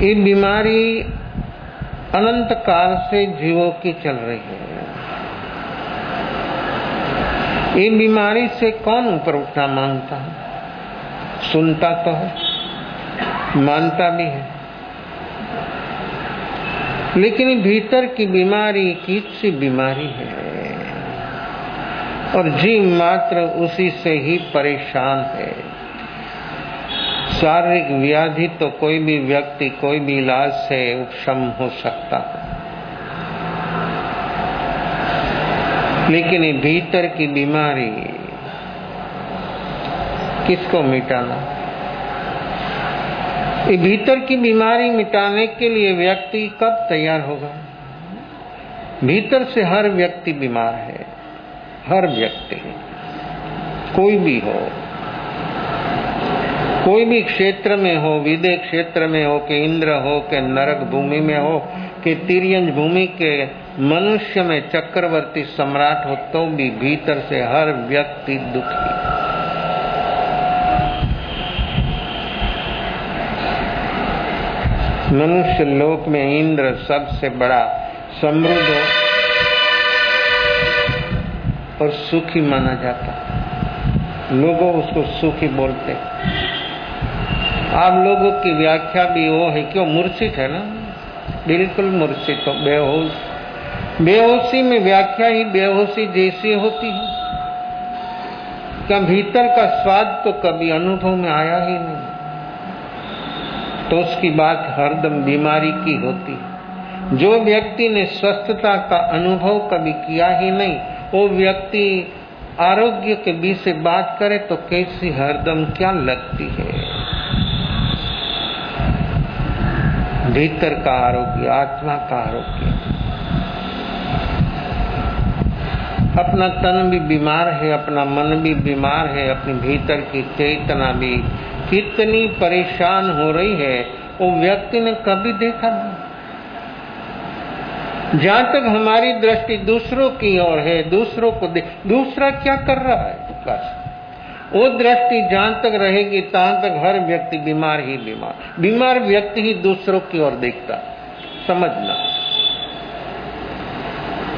ये बीमारी अनंत काल से जीवों की चल रही है। ये बीमारी से कौन ऊपर उठना मांगता है? सुनता तो है, मानता भी है, लेकिन भीतर की बीमारी किसी बीमारी है और जीव मात्र उसी से ही परेशान है। शारीरिक व्याधि तो कोई भी व्यक्ति कोई भी इलाज से उपशम हो सकता है, लेकिन ये भीतर की बीमारी किसको मिटाना? ये भीतर की बीमारी मिटाने के लिए व्यक्ति कब तैयार होगा? भीतर से हर व्यक्ति बीमार है, हर व्यक्ति, कोई भी हो, कोई भी क्षेत्र में हो, विदेह क्षेत्र में हो, कि इंद्र हो, कि नरक भूमि में हो, कि तिर्यंज भूमि के मनुष्य में चक्रवर्ती सम्राट हो, तो भी भीतर से हर व्यक्ति दुखी। मनुष्य लोक में इंद्र सबसे बड़ा समृद्ध और सुखी माना जाता, लोगों उसको सुखी बोलते। आप लोगों की व्याख्या भी वो है, क्यों? मूर्छित है ना, बिल्कुल मूर्छित हो, बेहोश। बेहोशी में व्याख्या ही बेहोशी जैसी होती है। क्या भीतर का स्वाद तो कभी अनुभव में आया ही नहीं, तो उसकी बात हरदम बीमारी की होती है। जो व्यक्ति ने स्वस्थता का अनुभव कभी किया ही नहीं, वो व्यक्ति आरोग्य के बीच से बात करे तो कैसी हरदम क्या लगती है। भीतर का आरोग्य, आत्मा का आरोग्य। अपना तन भी बीमार है, अपना मन भी बीमार है, अपनी भीतर की चेतना भी कितनी परेशान हो रही है, वो व्यक्ति ने कभी देखा नहीं। जहां तक हमारी दृष्टि दूसरों की ओर है, दूसरों को दूसरा क्या कर रहा है, बस वो दृष्टि जहां तक रहेगी तहां तक हर व्यक्ति बीमार ही बीमार। बीमार व्यक्ति ही दूसरों की ओर देखता, समझना।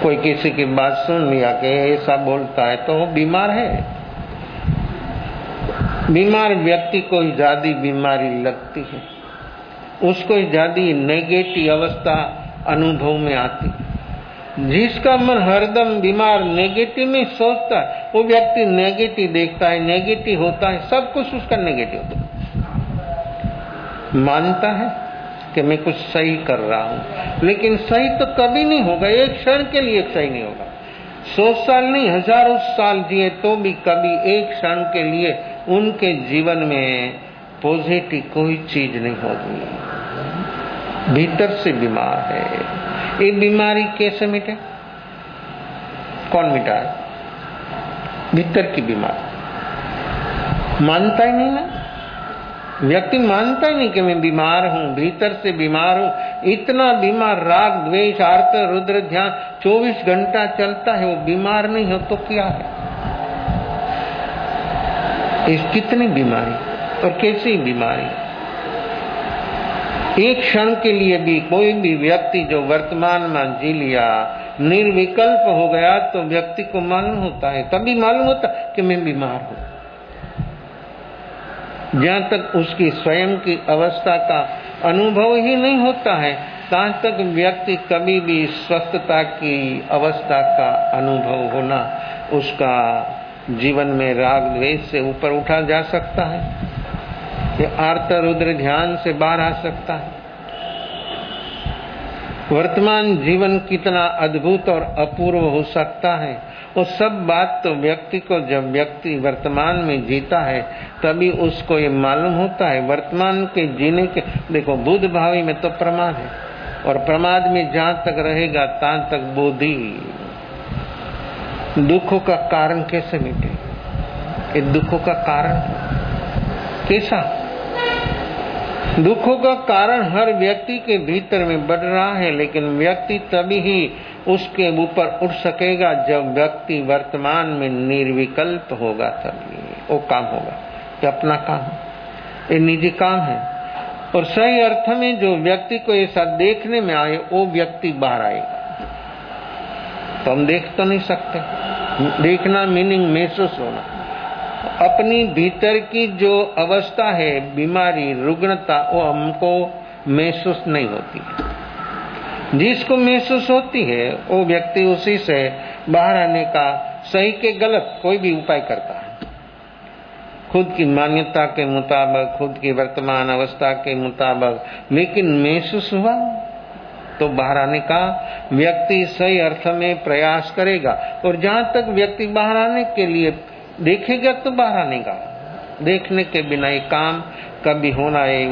कोई किसी की बात सुन लिया कि ऐसा बोलता है तो वो बीमार है। बीमार व्यक्ति को ज्यादा बीमारी लगती है, उसको ज्यादा नेगेटिव अवस्था अनुभव में आती। जिसका मन हरदम बीमार नेगेटिव में सोचता है, वो व्यक्ति नेगेटिव देखता है, नेगेटिव होता है, सब कुछ उसका नेगेटिव होता है। मानता है कि मैं कुछ सही कर रहा हूं, लेकिन सही तो कभी नहीं होगा, एक क्षण के लिए सही नहीं होगा। 100 साल नहीं, हजारों साल जिए तो भी कभी एक क्षण के लिए उनके जीवन में पॉजिटिव कोई चीज नहीं होगी। भीतर से बीमार है। ये बीमारी कैसे मिटे? कौन मिटाए? भीतर की बीमारी। मानता ही नहीं ना, व्यक्ति मानता ही नहीं कि मैं बीमार हूं, भीतर से बीमार हूं। इतना बीमार, राग द्वेष आर्त रुद्र ध्यान 24 घंटा चलता है, वो बीमार नहीं हो तो क्या है? इस कितनी बीमारी और कैसी बीमारी। एक क्षण के लिए भी कोई भी व्यक्ति जो वर्तमान में जी लिया, निर्विकल्प हो गया, तो व्यक्ति को मालूम होता है, तभी मालूम होता कि मैं बीमार हूं। जहां तक उसकी स्वयं की अवस्था का अनुभव ही नहीं होता है, तहां तक व्यक्ति कभी भी स्वस्थता की अवस्था का अनुभव होना, उसका जीवन में राग द्वेष से ऊपर उठा जा सकता है, ये आर्त रुद्र ध्यान से बाहर आ सकता है। वर्तमान जीवन कितना अद्भुत और अपूर्व हो सकता है, वो सब बात तो व्यक्ति को, जब व्यक्ति वर्तमान में जीता है तभी उसको ये मालूम होता है। वर्तमान के जीने के, देखो बुद्ध भावी में तो प्रमाद है, और प्रमाद में जहां तक रहेगा तहां तक बोधि। दुखों का कारण कैसे मिटे? ये दुखों का कारण कैसा? दुखों का कारण हर व्यक्ति के भीतर में बढ़ रहा है, लेकिन व्यक्ति तभी ही उसके ऊपर उठ सकेगा जब व्यक्ति वर्तमान में निर्विकल्प होगा, तभी वो काम होगा। ये अपना काम है, ये निजी काम है। और सही अर्थ में जो व्यक्ति को ऐसा देखने में आए वो व्यक्ति बाहर आएगा। तो हम देख तो नहीं सकते, देखना मीनिंग महसूस होना। अपनी भीतर की जो अवस्था है, बीमारी, रुग्णता, वो हमको महसूस नहीं होती। जिसको महसूस होती है वो व्यक्ति उसी से बाहर आने का सही के गलत कोई भी उपाय करता है, खुद की मान्यता के मुताबिक, खुद की वर्तमान अवस्था के मुताबिक, लेकिन महसूस हुआ तो बाहर आने का व्यक्ति सही अर्थ में प्रयास करेगा। और जहां तक व्यक्ति बाहर आने के लिए देखेगा तो बाहर आने का, देखने के बिना ये काम कभी होना है।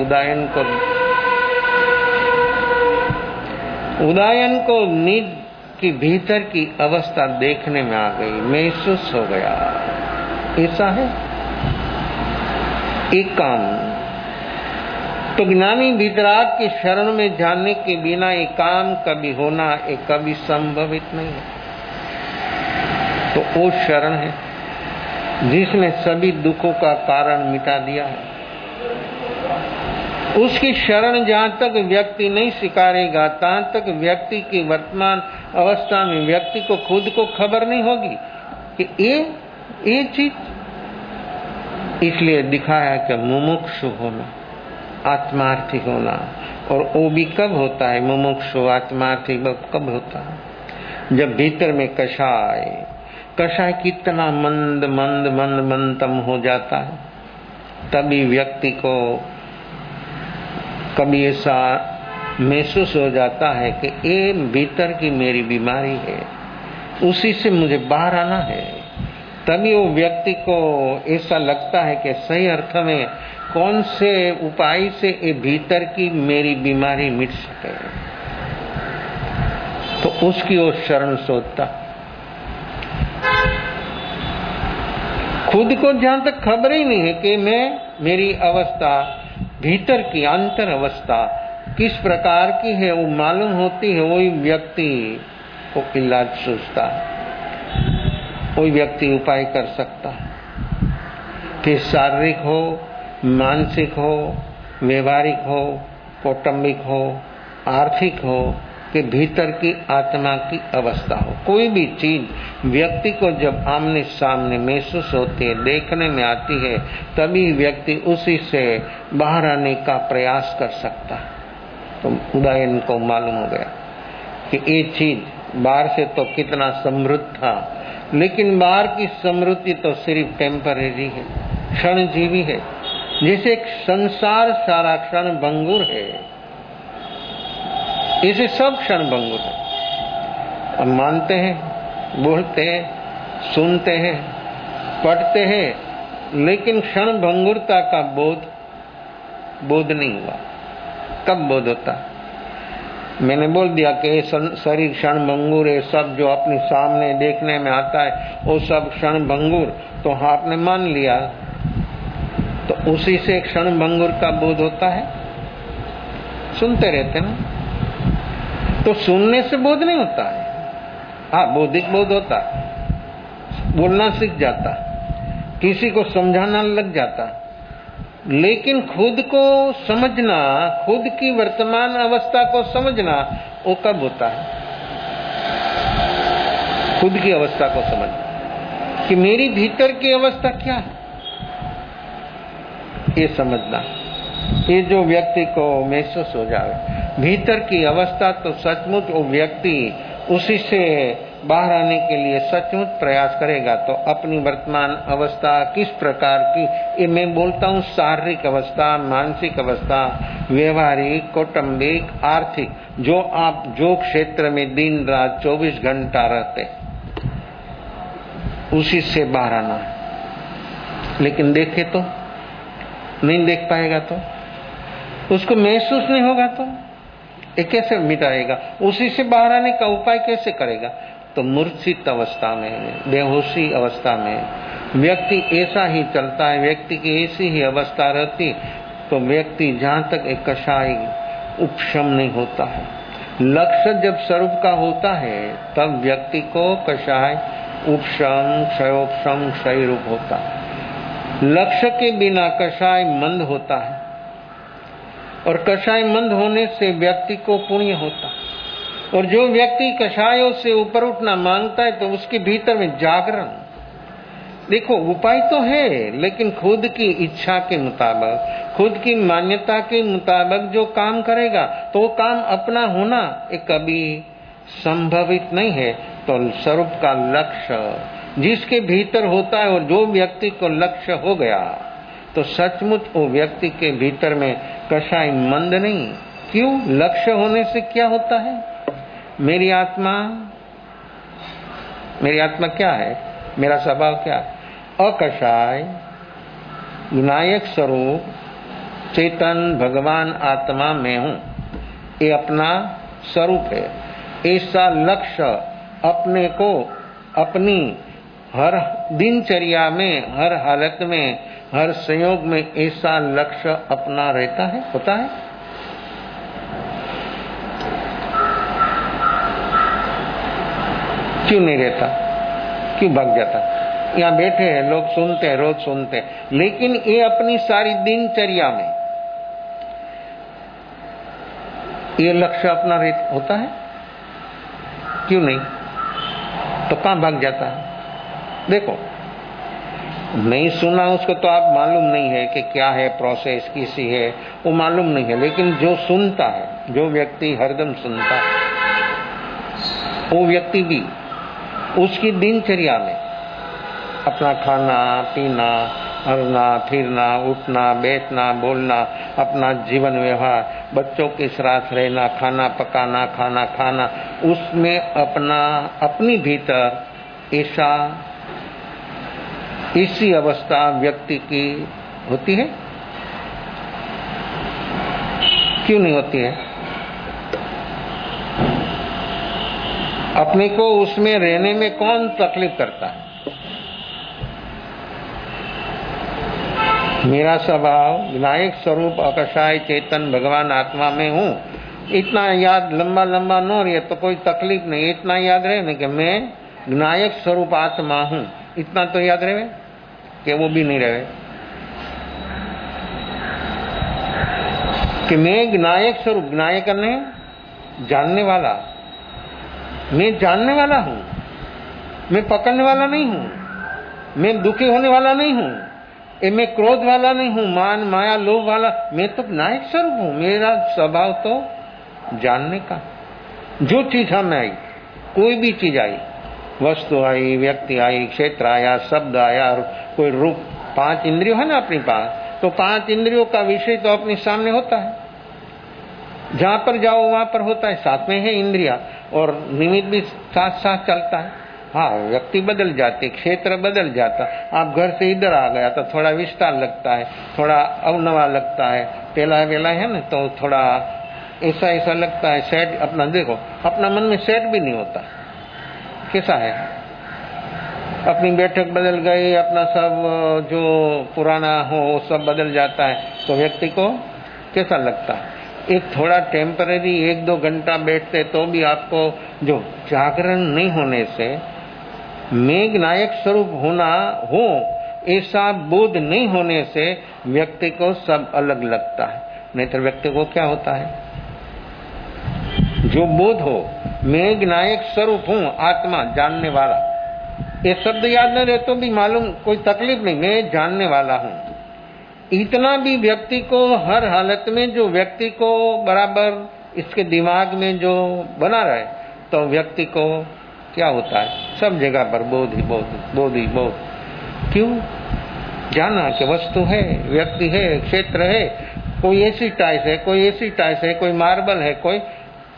उदायन को निज की भीतर की अवस्था देखने में आ गई, महसूस हो गया, ऐसा है एक काम। तो ज्ञानी वितराग की शरण में जाने के बिना ये काम कभी होना, ये कभी संभवित नहीं है। तो वो शरण है जिसने सभी दुखों का कारण मिटा दिया है। उसकी शरण जहां तक व्यक्ति नहीं स्वीकारेगा, तहां तक व्यक्ति की वर्तमान अवस्था में व्यक्ति को खुद को खबर नहीं होगी कि ये चीज। इसलिए दिखाया कि मुमुक्षु होना, आत्मार्थी होना। और वो भी कब होता है मुमुक्षु आत्मार्थी, कब होता है जब भीतर में कषाय कितना मंदतम हो जाता है। तभी व्यक्ति को कभी ऐसा महसूस हो जाता है कि ये भीतर की मेरी बीमारी है, उसी से मुझे बाहर आना है। तभी वो व्यक्ति को ऐसा लगता है कि सही अर्थ में कौन से उपाय से ये भीतर की मेरी बीमारी मिट सके, तो उसकी वो शरण सोचता। खुद को जहां तक खबर ही नहीं है कि मेरी अवस्था, भीतर की अंतर अवस्था किस प्रकार की है, वो मालूम होती है, वही व्यक्ति को इलाज सोचता है, कोई व्यक्ति उपाय कर सकता है। फिर शारीरिक हो, मानसिक हो, व्यवहारिक हो, कौटुंबिक हो, आर्थिक हो, कि भीतर की आत्मा की अवस्था हो, कोई भी चीज व्यक्ति को जब आमने सामने महसूस होती है, देखने में आती है, तभी व्यक्ति उसी से बाहर आने का प्रयास कर सकता है। तो उदायन को मालूम हो गया कि ये चीज बाहर से तो कितना समृद्ध था, लेकिन बाहर की समृद्धि तो सिर्फ टेम्परेरी है, क्षणजीवी है। जैसे एक संसार सारा क्षण भंगुर है, इसे सब क्षण भंगुर है। हम मानते हैं, बोलते हैं, सुनते हैं, पढ़ते हैं, लेकिन क्षण भंगुरता का बोध नहीं हुआ। कब बोध होता? मैंने बोल दिया कि शरीर क्षण भंगुर है, सब जो अपने सामने देखने में आता है वो सब क्षण भंगुर, तो आपने मान लिया, तो उसी से क्षण भंगुर का बोध होता है। सुनते रहते ना, तो सुनने से बोध नहीं होता है। हाँ, बौद्धिक बोध होता है, बोलना सीख जाता, किसी को समझाना लग जाता, लेकिन खुद को समझना, खुद की वर्तमान अवस्था को समझना, वो कब होता है? खुद की अवस्था को समझना कि मेरी भीतर की अवस्था क्या है, ये समझना, ये जो व्यक्ति को महसूस हो जाए भीतर की अवस्था, तो सचमुच वो व्यक्ति उसी से बाहर आने के लिए सचमुच प्रयास करेगा। तो अपनी वर्तमान अवस्था किस प्रकार की, ये मैं बोलता हूँ शारीरिक अवस्था, मानसिक अवस्था, व्यवहारिक, कौटुंबिक, आर्थिक, जो आप जो क्षेत्र में दिन रात 24 घंटा रहते, उसी से बाहर आना है। लेकिन देखे तो नहीं देख पाएगा, तो उसको महसूस नहीं होगा, तो ये कैसे मिटाएगा? उसी से बाहर आने का उपाय कैसे करेगा? तो मूर्छित अवस्था में, बेहोशी अवस्था में व्यक्ति ऐसा ही चलता है, व्यक्ति की ऐसी ही अवस्था रहती, तो व्यक्ति जहां तक एक कषाय उपशम नहीं होता है। लक्ष्य जब स्वरूप का होता है, तब व्यक्ति को कषाय उपशम, क्षयोपशम, क्षय रूप होता है। लक्ष्य के बिना कषाय मंद होता है, और कषाय मंद होने से व्यक्ति को पुण्य होता। और जो व्यक्ति कषायों से ऊपर उठना मांगता है तो उसके भीतर में जागरण, देखो उपाय तो है, लेकिन खुद की इच्छा के मुताबिक, खुद की मान्यता के मुताबिक जो काम करेगा तो वो काम अपना होना ये कभी संभवित नहीं है। तो स्वरूप का लक्ष्य जिसके भीतर होता है और जो व्यक्ति को लक्ष्य हो गया तो सचमुच वो व्यक्ति के भीतर में कषाय मंद नहीं। क्यों? लक्ष्य होने से क्या होता है? मेरी आत्मा क्या है? मेरा स्वभाव क्या है? अकषाय विनायक स्वरूप चेतन भगवान आत्मा में हूँ, ये अपना स्वरूप है। ऐसा लक्ष्य अपने को अपनी हर दिनचर्या में, हर हालत में, हर संयोग में ऐसा लक्ष्य अपना रहता है, होता है। क्यों नहीं रहता? क्यों भाग जाता? यहाँ बैठे हैं लोग, सुनते हैं, रोज सुनते हैं, लेकिन ये अपनी सारी दिनचर्या में ये लक्ष्य अपना होता है, क्यों नहीं? तो कहाँ भाग जाता है? देखो, नहीं सुना उसको तो आप मालूम नहीं है कि क्या है, प्रोसेस किसी है, वो मालूम नहीं है। लेकिन जो सुनता है, जो व्यक्ति हरदम सुनता है, वो व्यक्ति भी उसकी दिनचर्या में अपना खाना पीना, हरना फिरना, उठना बैठना, बोलना, अपना जीवन व्यवहार, बच्चों के साथ रहना, खाना पकाना, खाना खाना, उसमें अपनी भीतर ऐसी अवस्था व्यक्ति की होती है, क्यों नहीं होती है? अपने को उसमें रहने में कौन तकलीफ करता है? मेरा स्वभाव विनायक स्वरूप अकषाय चेतन भगवान आत्मा में हूँ, इतना याद लंबा लंबा न रहे तो कोई तकलीफ नहीं। इतना याद रहे न कि मैं विनायक स्वरूप आत्मा हूँ, इतना तो याद रहे कि वो भी नहीं रहे कि मैं विनायक स्वरूप, विनायक ने जानने वाला, मैं जानने वाला हूँ, मैं पकड़ने वाला नहीं हूँ, मैं दुखी होने वाला नहीं हूँ, मैं क्रोध वाला नहीं हूँ, मान माया लोभ वाला, मैं तो विनायक स्वरूप हूँ। मेरा स्वभाव तो जानने का। जो चीज हमें आई, कोई भी चीज आई, वस्तु आई, व्यक्ति आई, क्षेत्र आया, शब्द आया, कोई रूप, 5 इंद्रियों है ना अपने पास, तो 5 इंद्रियों का विषय तो अपने सामने होता है। जहां पर जाओ वहां पर होता है, साथ में है इंद्रिया, और निमित्त भी साथ साथ चलता है। हाँ, व्यक्ति बदल जाते, क्षेत्र बदल जाता। आप घर से इधर आ गया तो थोड़ा विस्तार लगता है, थोड़ा अवनवा लगता है, पहला है ना, तो थोड़ा ऐसा लगता है सेट। अपना देखो, अपना मन में सेट भी नहीं होता, कैसा है? अपनी बैठक बदल गई, अपना सब जो पुराना हो वो सब बदल जाता है, तो व्यक्ति को कैसा लगता है? एक थोड़ा टेम्पररी 1-2 घंटा बैठते तो भी आपको जो जागरण नहीं होने से, मैं विनायक स्वरूप हो ऐसा बोध नहीं होने से व्यक्ति को सब अलग लगता है। नहीं तो व्यक्ति को क्या होता है? जो बोध हो, मैं विनायक स्वरूप हूँ, आत्मा जानने वाला, ये शब्द याद न रहे तो भी मालूम, कोई तकलीफ नहीं, मैं जानने वाला हूँ। इतना भी व्यक्ति को हर हालत में, जो व्यक्ति को बराबर इसके दिमाग में जो बना रहे, तो व्यक्ति को क्या होता है? सब जगह पर बोध ही बोध, बोध ही बोध। क्यों? जाना कि वस्तु है, व्यक्ति है, क्षेत्र है, कोई ऐसी टाइस है, कोई ऐसी टाइस है, कोई मार्बल है, कोई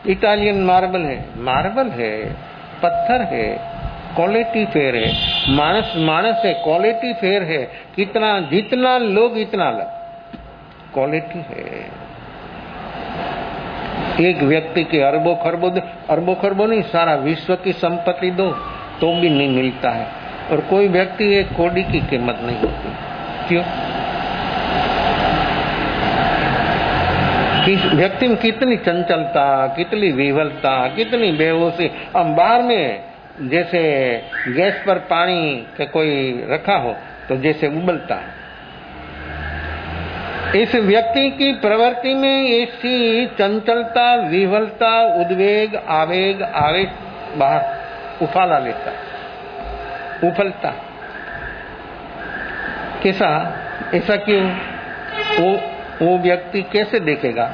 इटालियन मार्बल है, पत्थर है, क्वालिटी फेयर है, मानस है, क्वालिटी फेयर है। कितना, जितना लोग इतना अलग क्वालिटी है। एक व्यक्ति के अरबों खरबों नहीं, सारा विश्व की संपत्ति दो तो भी नहीं मिलता है, और कोई व्यक्ति एक कौड़ी की कीमत नहीं होती। क्यों? व्यक्ति में कितनी चंचलता, कितनी विह्वलता, कितनी बेहोशी। अब बाहर में जैसे गैस पर पानी के कोई रखा हो तो जैसे उबलता है, इस व्यक्ति की प्रवृत्ति में ऐसी चंचलता, विह्वलता, उद्वेग, आवेग, आवेश बाहर उफाला लेता, उफलता। कैसा? ऐसा क्यों? वो व्यक्ति कैसे देखेगा?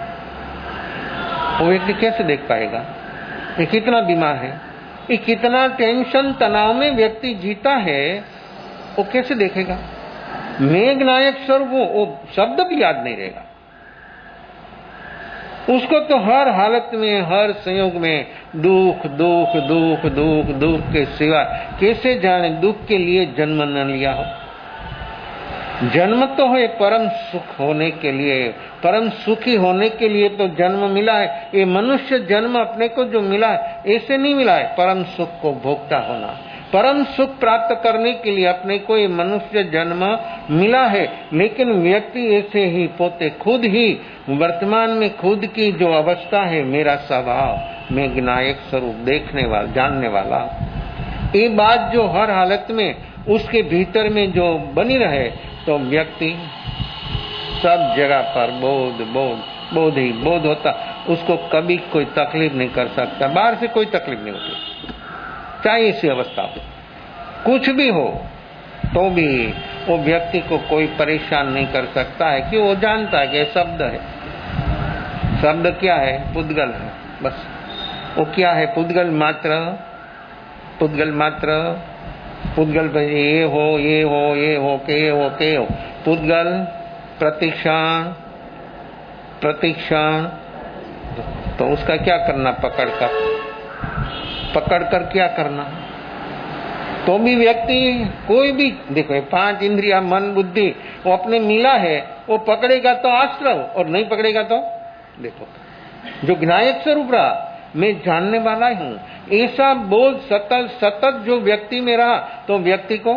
वो व्यक्ति कैसे देख पाएगा? ये कितना बीमार है, ये कितना टेंशन तनाव में व्यक्ति जीता है, वो कैसे देखेगा? मेघनायक स्वरूप वो शब्द भी याद नहीं रहेगा उसको। तो हर हालत में, हर संयोग में दुख दुख दुख दुख दुख के सिवा कैसे जाने दुख के लिए जन्म न लिया हो। जन्म तो है परम सुख होने के लिए, परम सुखी होने के लिए तो जन्म मिला है। ये मनुष्य जन्म अपने को जो मिला है ऐसे नहीं मिला है परम सुख को भोगता होना। परम सुख प्राप्त करने के लिए अपने को ये मनुष्य जन्म मिला है, लेकिन व्यक्ति ऐसे ही पोते खुद ही वर्तमान में खुद की जो अवस्था है, मेरा स्वभाव, मैं विनायक स्वरूप देखने वाला, जानने वाला, ये बात जो हर हालत में उसके भीतर में जो बनी रहे, तो व्यक्ति सब जगह पर बोध बोध बोध ही बोध होता, उसको कभी कोई तकलीफ नहीं कर सकता, बाहर से कोई तकलीफ नहीं होती। चाहे ऐसी अवस्था हो, कुछ भी हो, तो भी वो व्यक्ति को कोई परेशान नहीं कर सकता है कि वो जानता है कि शब्द है। शब्द क्या है? पुद्गल है, बस। वो क्या है? पुद्गल मात्र, पुद्गल मात्र, पुद्गल ये हो ये हो ये हो के हो के हो। पुद्गल प्रतीक्षण प्रतीक्षण, तो उसका क्या करना? पकड़कर क्या करना? तो भी व्यक्ति कोई भी देखो, 5 इंद्रिया मन बुद्धि वो अपने मिला है, वो पकड़ेगा तो आश्रव और नहीं पकड़ेगा तो देखो जो विनायक स्वरूप रहा, मैं जानने वाला हूँ, ऐसा बोध सतत सतत जो व्यक्ति में रहा, तो व्यक्ति को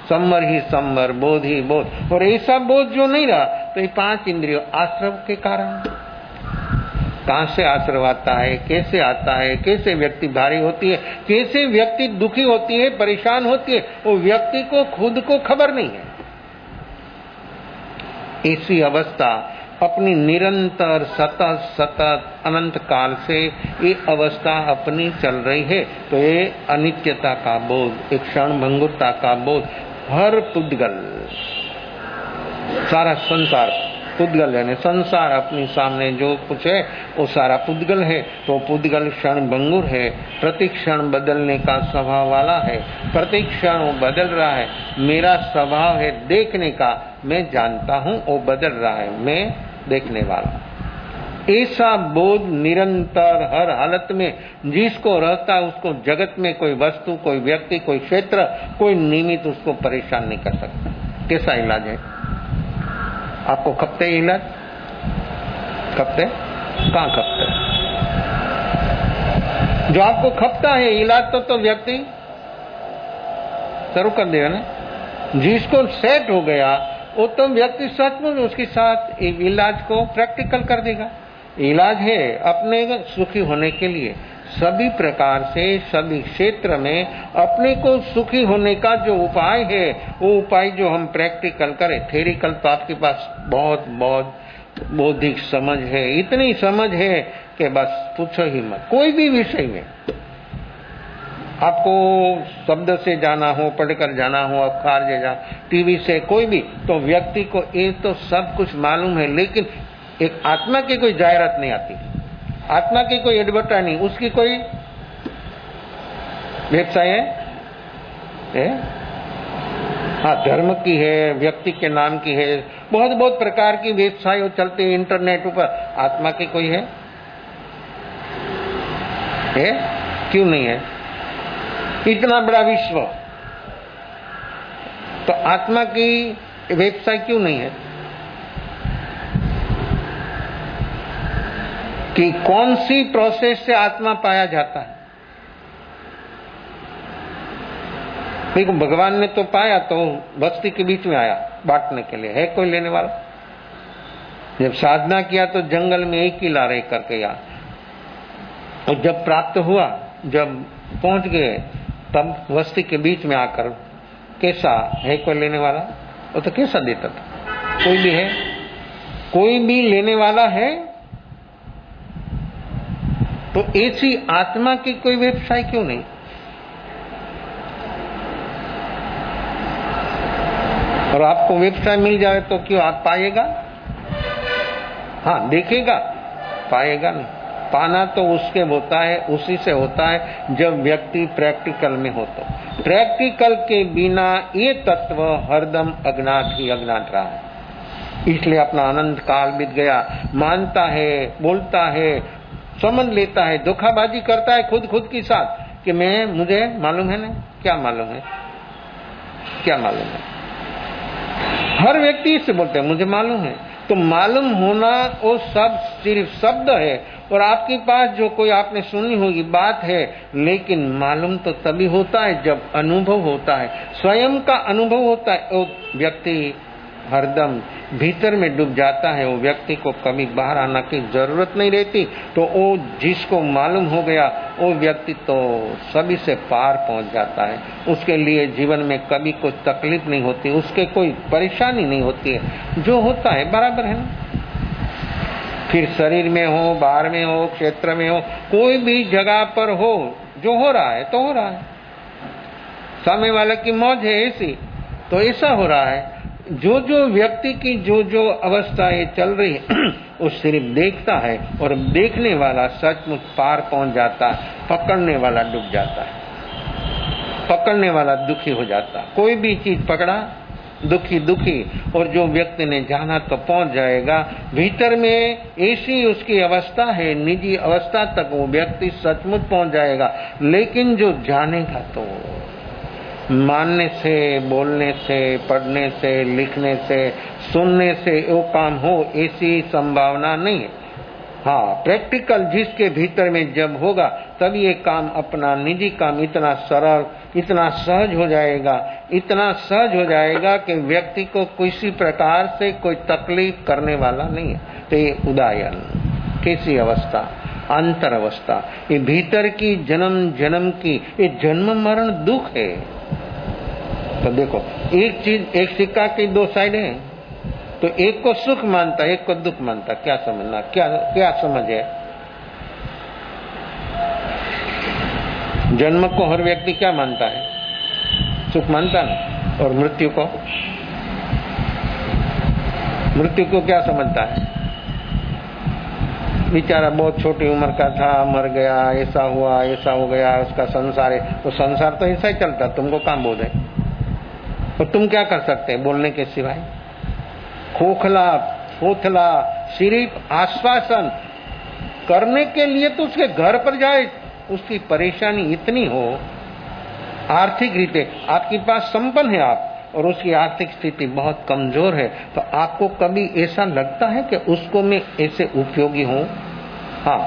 संवर ही संवर, बोध ही बोध। और ऐसा बोध जो नहीं रहा, तो ये 5 इंद्रियों आश्रव के कारण। कहां से आश्रव आता है, कैसे आता है, कैसे व्यक्ति भारी होती है, कैसे व्यक्ति दुखी होती है, परेशान होती है, वो व्यक्ति को खुद को खबर नहीं है। ऐसी अवस्था अपनी निरंतर सतत सतत अनंत काल से ये अवस्था अपनी चल रही है। तो ये अनित्यता का बोध, एक क्षण भंगुरता का बोध, हर पुद्गल, सारा संसार पुद्गल है, संसार अपने सामने जो कुछ है वो सारा पुद्गल है। तो पुद्गल क्षण भंगुर है, प्रति क्षण बदलने का स्वभाव वाला है, प्रति क्षण वो बदल रहा है। मेरा स्वभाव है देखने का, मैं जानता हूँ वो बदल रहा है, मैं देखने वाला। ऐसा बोध निरंतर हर हालत में जिसको रहता है, उसको जगत में कोई वस्तु, कोई व्यक्ति, कोई क्षेत्र, कोई निमित्त उसको परेशान नहीं कर सकता। कैसा इलाज है? आपको खपते इलाज? खपते? कहाँ खपते? जो आपको खपता है इलाज तो व्यक्ति शुरू कर देगा ना। जिसको सेट हो गया वो तो व्यक्ति सचमुच उसके साथ इलाज को प्रैक्टिकल कर देगा। इलाज है अपने सुखी होने के लिए, सभी प्रकार से सभी क्षेत्र में अपने को सुखी होने का जो उपाय है, वो उपाय जो हम प्रैक्टिकल करें। थ्योरिकल तो आपके पास बहुत बहुत बौद्धिक समझ है, इतनी समझ है कि बस पूछो ही मत। कोई भी विषय में आपको शब्द से जाना हो, पढ़कर जाना हो, अखबार से जाना, टीवी से, कोई भी, तो व्यक्ति को ये तो सब कुछ मालूम है, लेकिन एक आत्मा की कोई जाहिरात नहीं आती, आत्मा की कोई एडवर्टाइज नहीं, उसकी कोई वेबसाइट है? हाँ, धर्म की है, व्यक्ति के नाम की है, बहुत बहुत प्रकार की वेबसाइट चलती है इंटरनेट ऊपर। आत्मा की कोई है? क्यों नहीं है? इतना बड़ा विश्व, तो आत्मा की वेबसाइट क्यों नहीं है? कि कौन सी प्रोसेस से आत्मा पाया जाता है? देखो, भगवान ने तो पाया तो बस्ती के बीच में आया बांटने के लिए, है कोई लेने वाला? जब साधना किया तो जंगल में एक ही लारे करके आया, और जब प्राप्त हुआ, जब पहुंच गए, तब बस्ती के बीच में आकर कैसा है कोई लेने वाला? वो तो कैसा देता था? कोई भी है? कोई भी लेने वाला है? तो ऐसी आत्मा की कोई व्यवसाय क्यों नहीं? और आपको व्यवसाय मिल जाए तो क्यों आप पाएगा? हाँ, देखेगा, पाएगा नहीं। पाना तो उसके होता है, उसी से होता है जब व्यक्ति प्रैक्टिकल में हो। तो प्रैक्टिकल के बिना ये तत्व हरदम अज्ञात ही अज्ञात रहा है। इसलिए अपना अनंत काल बीत गया, मानता है, बोलता है, समझ लेता है, धोखाबाजी करता है खुद के साथ कि मुझे मालूम है ना। क्या मालूम है? क्या मालूम है? हर व्यक्ति इससे बोलते हैं मुझे मालूम है। तो मालूम होना वो सब सिर्फ शब्द है, और आपके पास जो कोई आपने सुनी होगी बात है, लेकिन मालूम तो तभी होता है जब अनुभव होता है, स्वयं का अनुभव होता है। वो व्यक्ति हरदम भीतर में डूब जाता है, वो व्यक्ति को कभी बाहर आना की जरूरत नहीं रहती। तो वो जिसको मालूम हो गया वो व्यक्ति तो सभी से पार पहुंच जाता है। उसके लिए जीवन में कभी कोई तकलीफ नहीं होती, उसके कोई परेशानी नहीं होती है। जो होता है बराबर है ना। फिर शरीर में हो, बाहर में हो, क्षेत्र में हो, कोई भी जगह पर हो, जो हो रहा है तो हो रहा है। सामने वाले की मौज है ऐसी, तो ऐसा हो रहा है। जो जो व्यक्ति की जो जो अवस्थाएं चल रही है वो सिर्फ देखता है, और देखने वाला सचमुच पार पहुंच जाता है, पकड़ने वाला डूब जाता है, पकड़ने वाला दुखी हो जाता है। कोई भी चीज पकड़ा दुखी, और जो व्यक्ति ने जाना तो पहुंच जाएगा। भीतर में ऐसी उसकी अवस्था है, निजी अवस्था तक वो व्यक्ति सचमुच पहुंच जाएगा। लेकिन जो जानेगा तो मानने से, बोलने से, पढ़ने से, लिखने से, सुनने से वो काम हो, ऐसी संभावना नहीं है। हाँ, प्रैक्टिकल जिसके भीतर में जब होगा तब ये काम, अपना निजी काम इतना सरल, इतना सहज हो जाएगा, इतना सहज हो जाएगा कि व्यक्ति को किसी प्रकार से कोई तकलीफ करने वाला नहीं है। तो ये उदायन कैसी अवस्था, अंतर अवस्था, ये भीतर की जन्म जन्म की, ये जन्म मरण दुख है। तो देखो, एक चीज, एक सिक्का की दो साइड है, तो एक को सुख मानता, एक को दुख मानता। क्या समझना, क्या समझ है? जन्म को हर व्यक्ति क्या मानता है? सुख मानता ना। और मृत्यु को क्या समझता है? बेचारा बहुत छोटी उम्र का था, मर गया, ऐसा हुआ, ऐसा हो गया, उसका संसार है। तो संसार तो ऐसा ही चलता, तुमको काम बोल है। और तुम क्या कर सकते हैं बोलने के सिवाय? खोखला सिर्फ आश्वासन करने के लिए तो उसके घर पर जाए, उसकी परेशानी इतनी हो, आर्थिक रीते आपके पास संपन्न है आप, और उसकी आर्थिक स्थिति बहुत कमजोर है, तो आपको कभी ऐसा लगता है कि उसको मैं ऐसे उपयोगी हूँ? हाँ,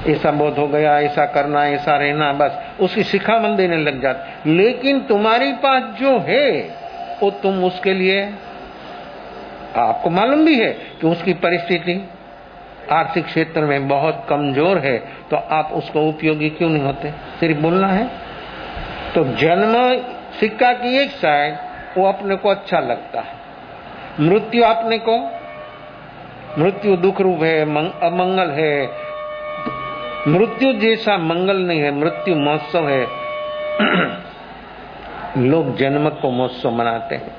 ऐसा बोध हो गया, ऐसा करना, ऐसा रहना, बस उसकी शिखामन देने लग जाते। लेकिन तुम्हारे पास जो है वो तुम उसके लिए, आपको मालूम भी है कि उसकी परिस्थिति आर्थिक क्षेत्र में बहुत कमजोर है, तो आप उसको उपयोगी क्यों नहीं होते? सिर्फ बोलना है। तो जन्म सिक्का की एक साइड, वो अपने को अच्छा लगता है। मृत्यु अपने को, मृत्यु दुख रूप है, अमंगल है। मृत्यु जैसा मंगल नहीं है, मृत्यु महोत्सव है। लोग जन्म को महोत्सव मनाते हैं,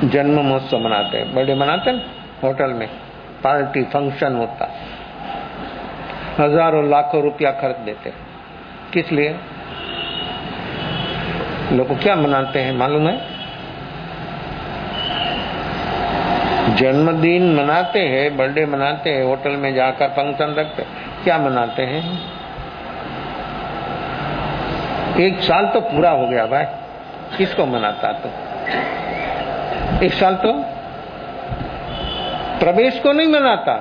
जन्म महोत्सव मनाते हैं, बर्थडे मनाते हैं, होटल में पार्टी फंक्शन होता, हजारों लाखों रुपया खर्च देते। किस लिए? लोग क्या मनाते हैं मालूम है? जन्मदिन मनाते हैं, बर्थडे मनाते हैं, होटल में जाकर फंक्शन रखते। क्या मनाते हैं? एक साल तो पूरा हो गया भाई, किसको मनाता? तो एक साल तो प्रवेश को नहीं मनाता।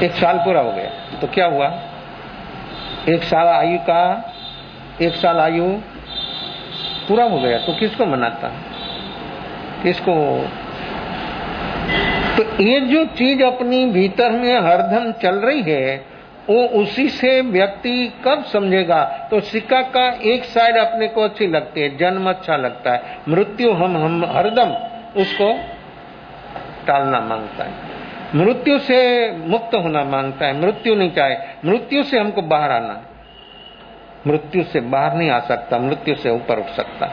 एक साल पूरा हो गया तो क्या हुआ? एक साल आयु पूरा हो गया तो किसको मनाता? किसको? तो ये जो चीज अपनी भीतर में हरदम चल रही है, वो उसी से व्यक्ति कब समझेगा? तो सिक्का का एक साइड अपने को अच्छी लगती है, जन्म अच्छा लगता है, मृत्यु हम हरदम उसको टालना मांगता है, मृत्यु से मुक्त होना मांगता है, मृत्यु नहीं चाहे, मृत्यु से हमको बाहर आना, मृत्यु से बाहर नहीं आ सकता, मृत्यु से ऊपर उठ सकता।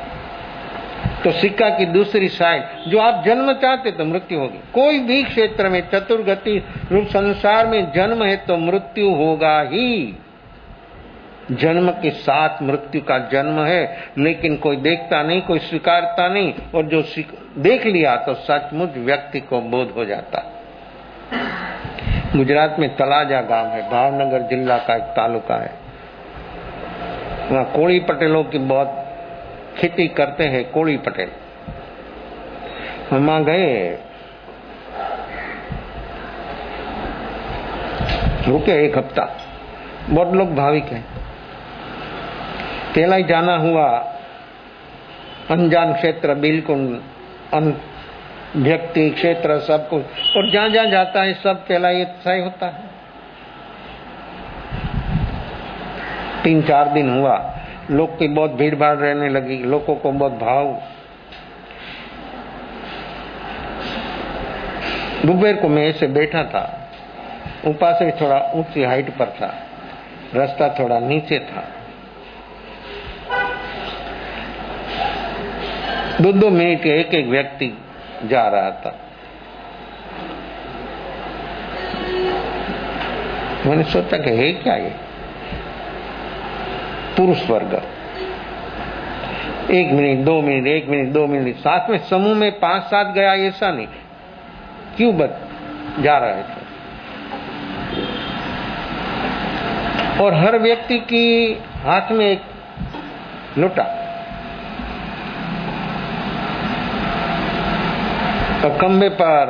तो सिक्का की दूसरी साइड, जो आप जन्म चाहते तो मृत्यु होगी। कोई भी क्षेत्र में, चतुर्गति रूप संसार में जन्म है तो मृत्यु होगा ही। जन्म के साथ मृत्यु का जन्म है, लेकिन कोई देखता नहीं, कोई स्वीकारता नहीं, और जो देख लिया तो सचमुच व्यक्ति को बोध हो जाता। गुजरात में तलाजा गांव है, भावनगर जिला का एक तालुका है, वहाँ कोड़ी पटेलों की बहुत खेती करते हैं। कोड़ी पटेल, हम वहां गए, रुके एक हफ्ता, बहुत लोग भाविक हैं। पहला ही जाना हुआ, अनजान क्षेत्र, बिल्कुल व्यक्ति क्षेत्र सब कुछ, और जहां जहां जाता है सब पहला ही सही होता है। 3-4 दिन हुआ, लोग की बहुत भीड़ भाड़ रहने लगी, लोगों को बहुत भाव। दोपहर को मैं ऐसे बैठा था, ऊपर से थोड़ा ऊंची हाइट पर था, रास्ता थोड़ा नीचे था, 2-2 मिनट एक एक व्यक्ति जा रहा था। मैंने सोचा कि है क्या ये पुरुष वर्ग? 1 मिनट 2 मिनट 1 मिनट 2 मिनट, साथ में समूह में 5-7 गया, ऐसा नहीं, क्यों जा रहे थे। और हर व्यक्ति की हाथ में एक लोटा, और खंबे पर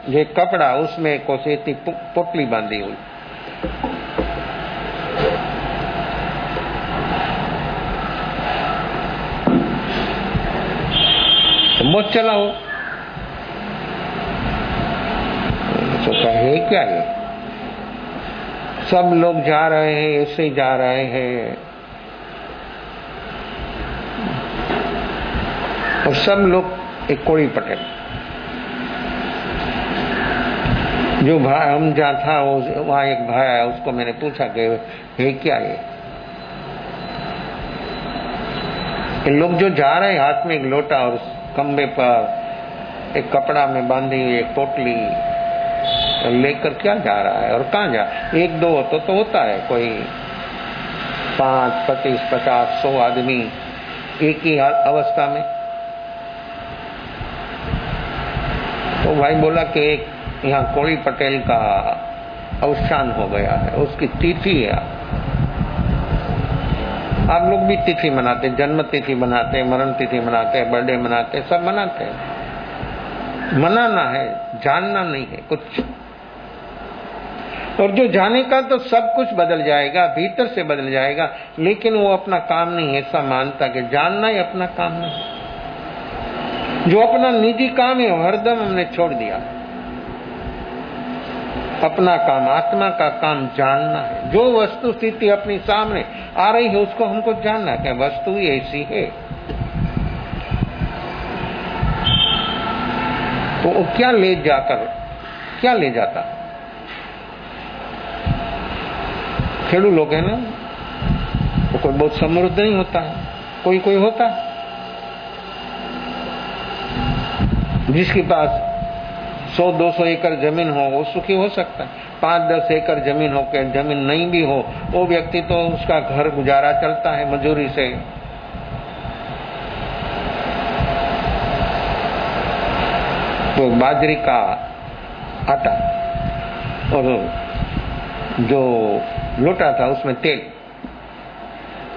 जो कपड़ा, उसमें कोसेती पोटली बांधी हुई। तो बहुत चला हो, सोचा है क्या है, सब लोग जा रहे हैं, ऐसे ही जा रहे हैं, और सब लोग एक कोड़ी पटेल, जो भाई हम जहाँ था वहाँ एक भाई आया, उसको मैंने पूछा कि है क्या ये लोग जो जा रहे हैं, हाथ में एक लोटा और खंबे पर एक कपड़ा में बांधी हुई एक पोटली लेकर क्या जा रहा है और कहाँ जा? 1-2 तो होता है, कोई 5, 25, 50, 100 आदमी एक ही अवस्था में। तो भाई बोला कि एक यहाँ कोड़ी पटेल का अवसान हो गया है, उसकी तिथि है। आप लोग भी तिथि मनाते, जन्म तिथि मनाते, मरण तिथि मनाते, बर्थडे मनाते, सब मनाते हैं। मनाना है, जानना नहीं है कुछ। और जो जाने का तो सब कुछ बदल जाएगा, भीतर से बदल जाएगा, लेकिन वो अपना काम नहीं ऐसा मानता कि जानना ही अपना काम नहीं। जो अपना निजी काम है हरदम हमने छोड़ दिया। अपना काम, आत्मा का काम जानना है। जो वस्तु स्थिति अपनी सामने आ रही है उसको हमको जानना है कि वस्तु ही ऐसी है। तो वो क्या ले जाता? खेड़ू लोग है ना, वो कोई बहुत समृद्ध नहीं होता है, कोई होता है जिसके पास 100-200 एकड़ जमीन हो, वो सुखी हो सकता है। 5-10 एकड़ जमीन हो के जमीन नहीं भी हो, वो व्यक्ति तो उसका घर गुजारा चलता है मजदूरी से। तो बाजरी का आटा और जो लोटा था उसमें तेल,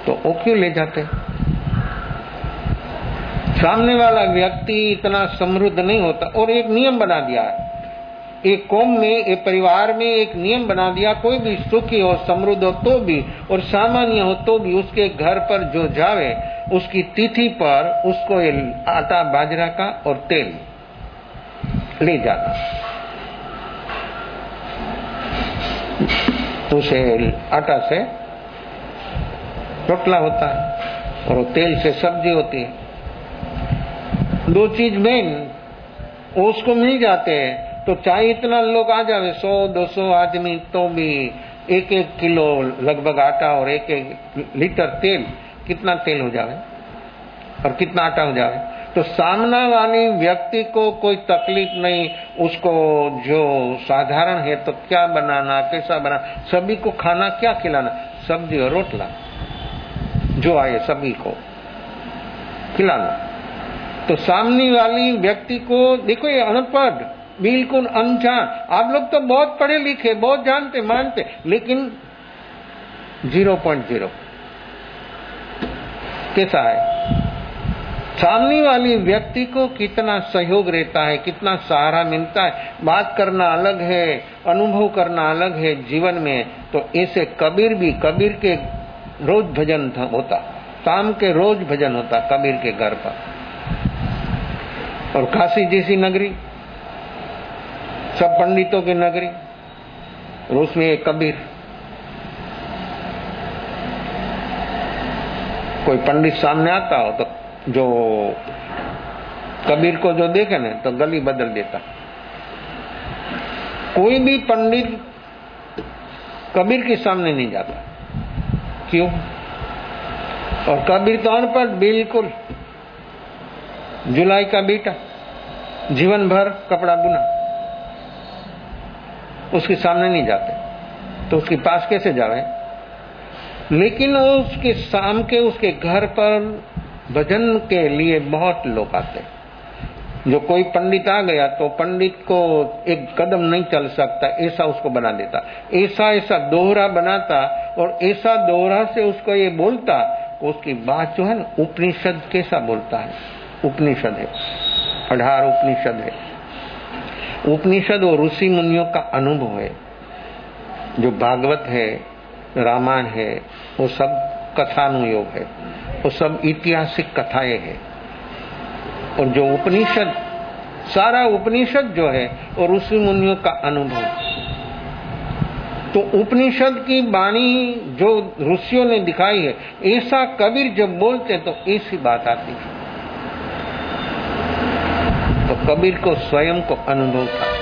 तो वो क्यों ले जाते? सामने वाला व्यक्ति इतना समृद्ध नहीं होता। और एक नियम बना दिया है, एक कौम में, एक परिवार में एक नियम बना दिया, कोई भी सुखी हो, समृद्ध हो तो भी और सामान्य हो तो भी उसके घर पर जो जावे उसकी तिथि पर उसको ये आटा बाजरा का और तेल ले जाना। तो उसे आटा से रोटला होता है और तेल से सब्जी होती है। दो चीज मेन उसको मिल जाते हैं, तो चाहे इतना लोग आ जावे 100-200 आदमी, तो भी 1-1 किलो लगभग आटा और 1-1 लीटर तेल, कितना तेल हो जावे और कितना आटा हो जावे। तो सामने वाली व्यक्ति को कोई तकलीफ नहीं, उसको जो साधारण है तो क्या बनाना, कैसा बनाना, सभी को खाना क्या खिलाना, सब्जी और रोटला जो आए सभी को खिलाना। तो सामने वाली व्यक्ति को देखो, ये अनपढ़, बिल्कुल अनजान, आप लोग तो बहुत पढ़े लिखे, बहुत जानते मानते, लेकिन 0.0 कैसा है। सामने वाली व्यक्ति को कितना सहयोग रहता है, कितना सहारा मिलता है। बात करना अलग है, अनुभव करना अलग है जीवन में। तो ऐसे कबीर के रोज भजन होता, शाम के रोज भजन होता कबीर के घर पर। और काशी जैसी नगरी, सब पंडितों की नगरी, और उसमें एक कबीर। कोई पंडित सामने आता हो तो जो कबीर को जो देखे ना तो गली बदल देता। कोई भी पंडित कबीर के सामने नहीं जाता। क्यों? और कबीर तो अनपढ़, बिल्कुल जुलाई का बेटा, जीवन भर कपड़ा बुना, उसके सामने नहीं जाते, तो उसके पास कैसे जावे। लेकिन उसके शाम के उसके घर पर भजन के लिए बहुत लोग आते। जो कोई पंडित आ गया तो पंडित को एक कदम नहीं चल सकता, ऐसा उसको बना देता, ऐसा दोहरा बनाता, और ऐसा दोहरा से उसको ये बोलता, उसकी बात जो है ना, उपनिषद कैसा बोलता है। उपनिषद है, 18 उपनिषद है। उपनिषद और ऋषि मुनियों का अनुभव है। जो भागवत है, रामायण है, वो सब कथानुयोग है, वो सब ऐतिहासिक कथाएं हैं। और जो उपनिषद, सारा उपनिषद जो है और ऋषि मुनियों का अनुभव। तो उपनिषद की वाणी जो ऋषियों ने दिखाई है, ऐसा कबीर जब बोलते तो ऐसी बात आती है। तो कबीर को स्वयं को अनुभव था।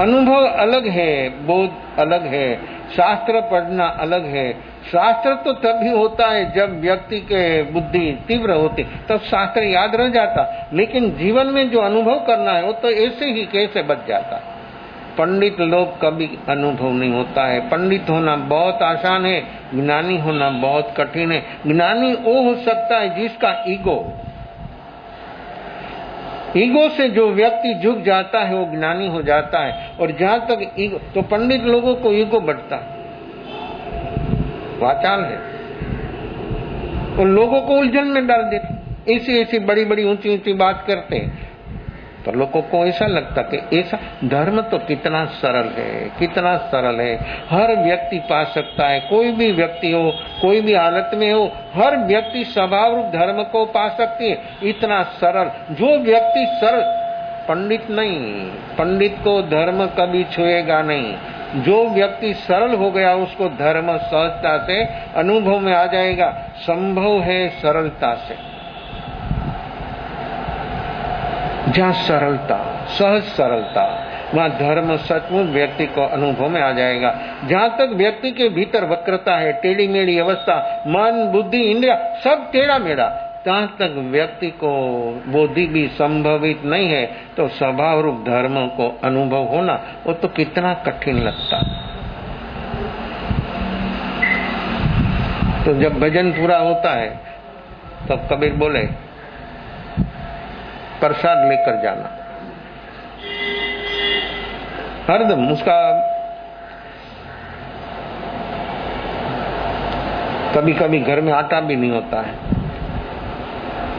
अनुभव अलग है, बोध अलग है, शास्त्र पढ़ना अलग है। शास्त्र तो तभी होता है जब व्यक्ति के बुद्धि तीव्र होती, तब शास्त्र याद रह जाता। लेकिन जीवन में जो अनुभव करना है वो तो ऐसे ही कैसे बच जाता। पंडित लोग कभी अनुभव नहीं होता है। पंडित होना बहुत आसान है, ज्ञानी होना बहुत कठिन है। ज्ञानी वो हो सकता है जिसका ईगो से जो व्यक्ति झुक जाता है वो ज्ञानी हो जाता है। और जहां तक ईगो, तो पंडित लोगों को ईगो बढ़ता है, वाचाल है, और लोगों को उलझन में डाल देते। ऐसी बड़ी बड़ी ऊंची बात करते हैं, तो लोगों को ऐसा लगता कि ऐसा धर्म तो कितना सरल है, कितना सरल है, हर व्यक्ति पा सकता है। कोई भी व्यक्ति हो, कोई भी हालत में हो, हर व्यक्ति स्वभाव रूप धर्म को पा सकती है। इतना सरल, जो व्यक्ति सरल, पंडित नहीं, पंडित को धर्म कभी छुएगा नहीं। जो व्यक्ति सरल हो गया उसको धर्म सहजता से अनुभव में आ जाएगा। संभव है सरलता से। जहाँ सरलता, सहज सरलता, वहाँ धर्म सचमुच व्यक्ति को अनुभव में आ जाएगा। जहाँ तक व्यक्ति के भीतर वक्रता है, टेढ़ी मेढ़ी अवस्था, मन बुद्धि इंद्रिया सब टेढ़ा मेढ़ा, जहाँ तक व्यक्ति को बोधि भी संभवित नहीं है, तो स्वभाव रूप धर्म को अनुभव होना वो तो कितना कठिन लगता। तो जब भजन पूरा होता है तब कबीर बोले प्रसाद लेकर जाना। हरदम उसका कभी कभी घर में आटा भी नहीं होता है,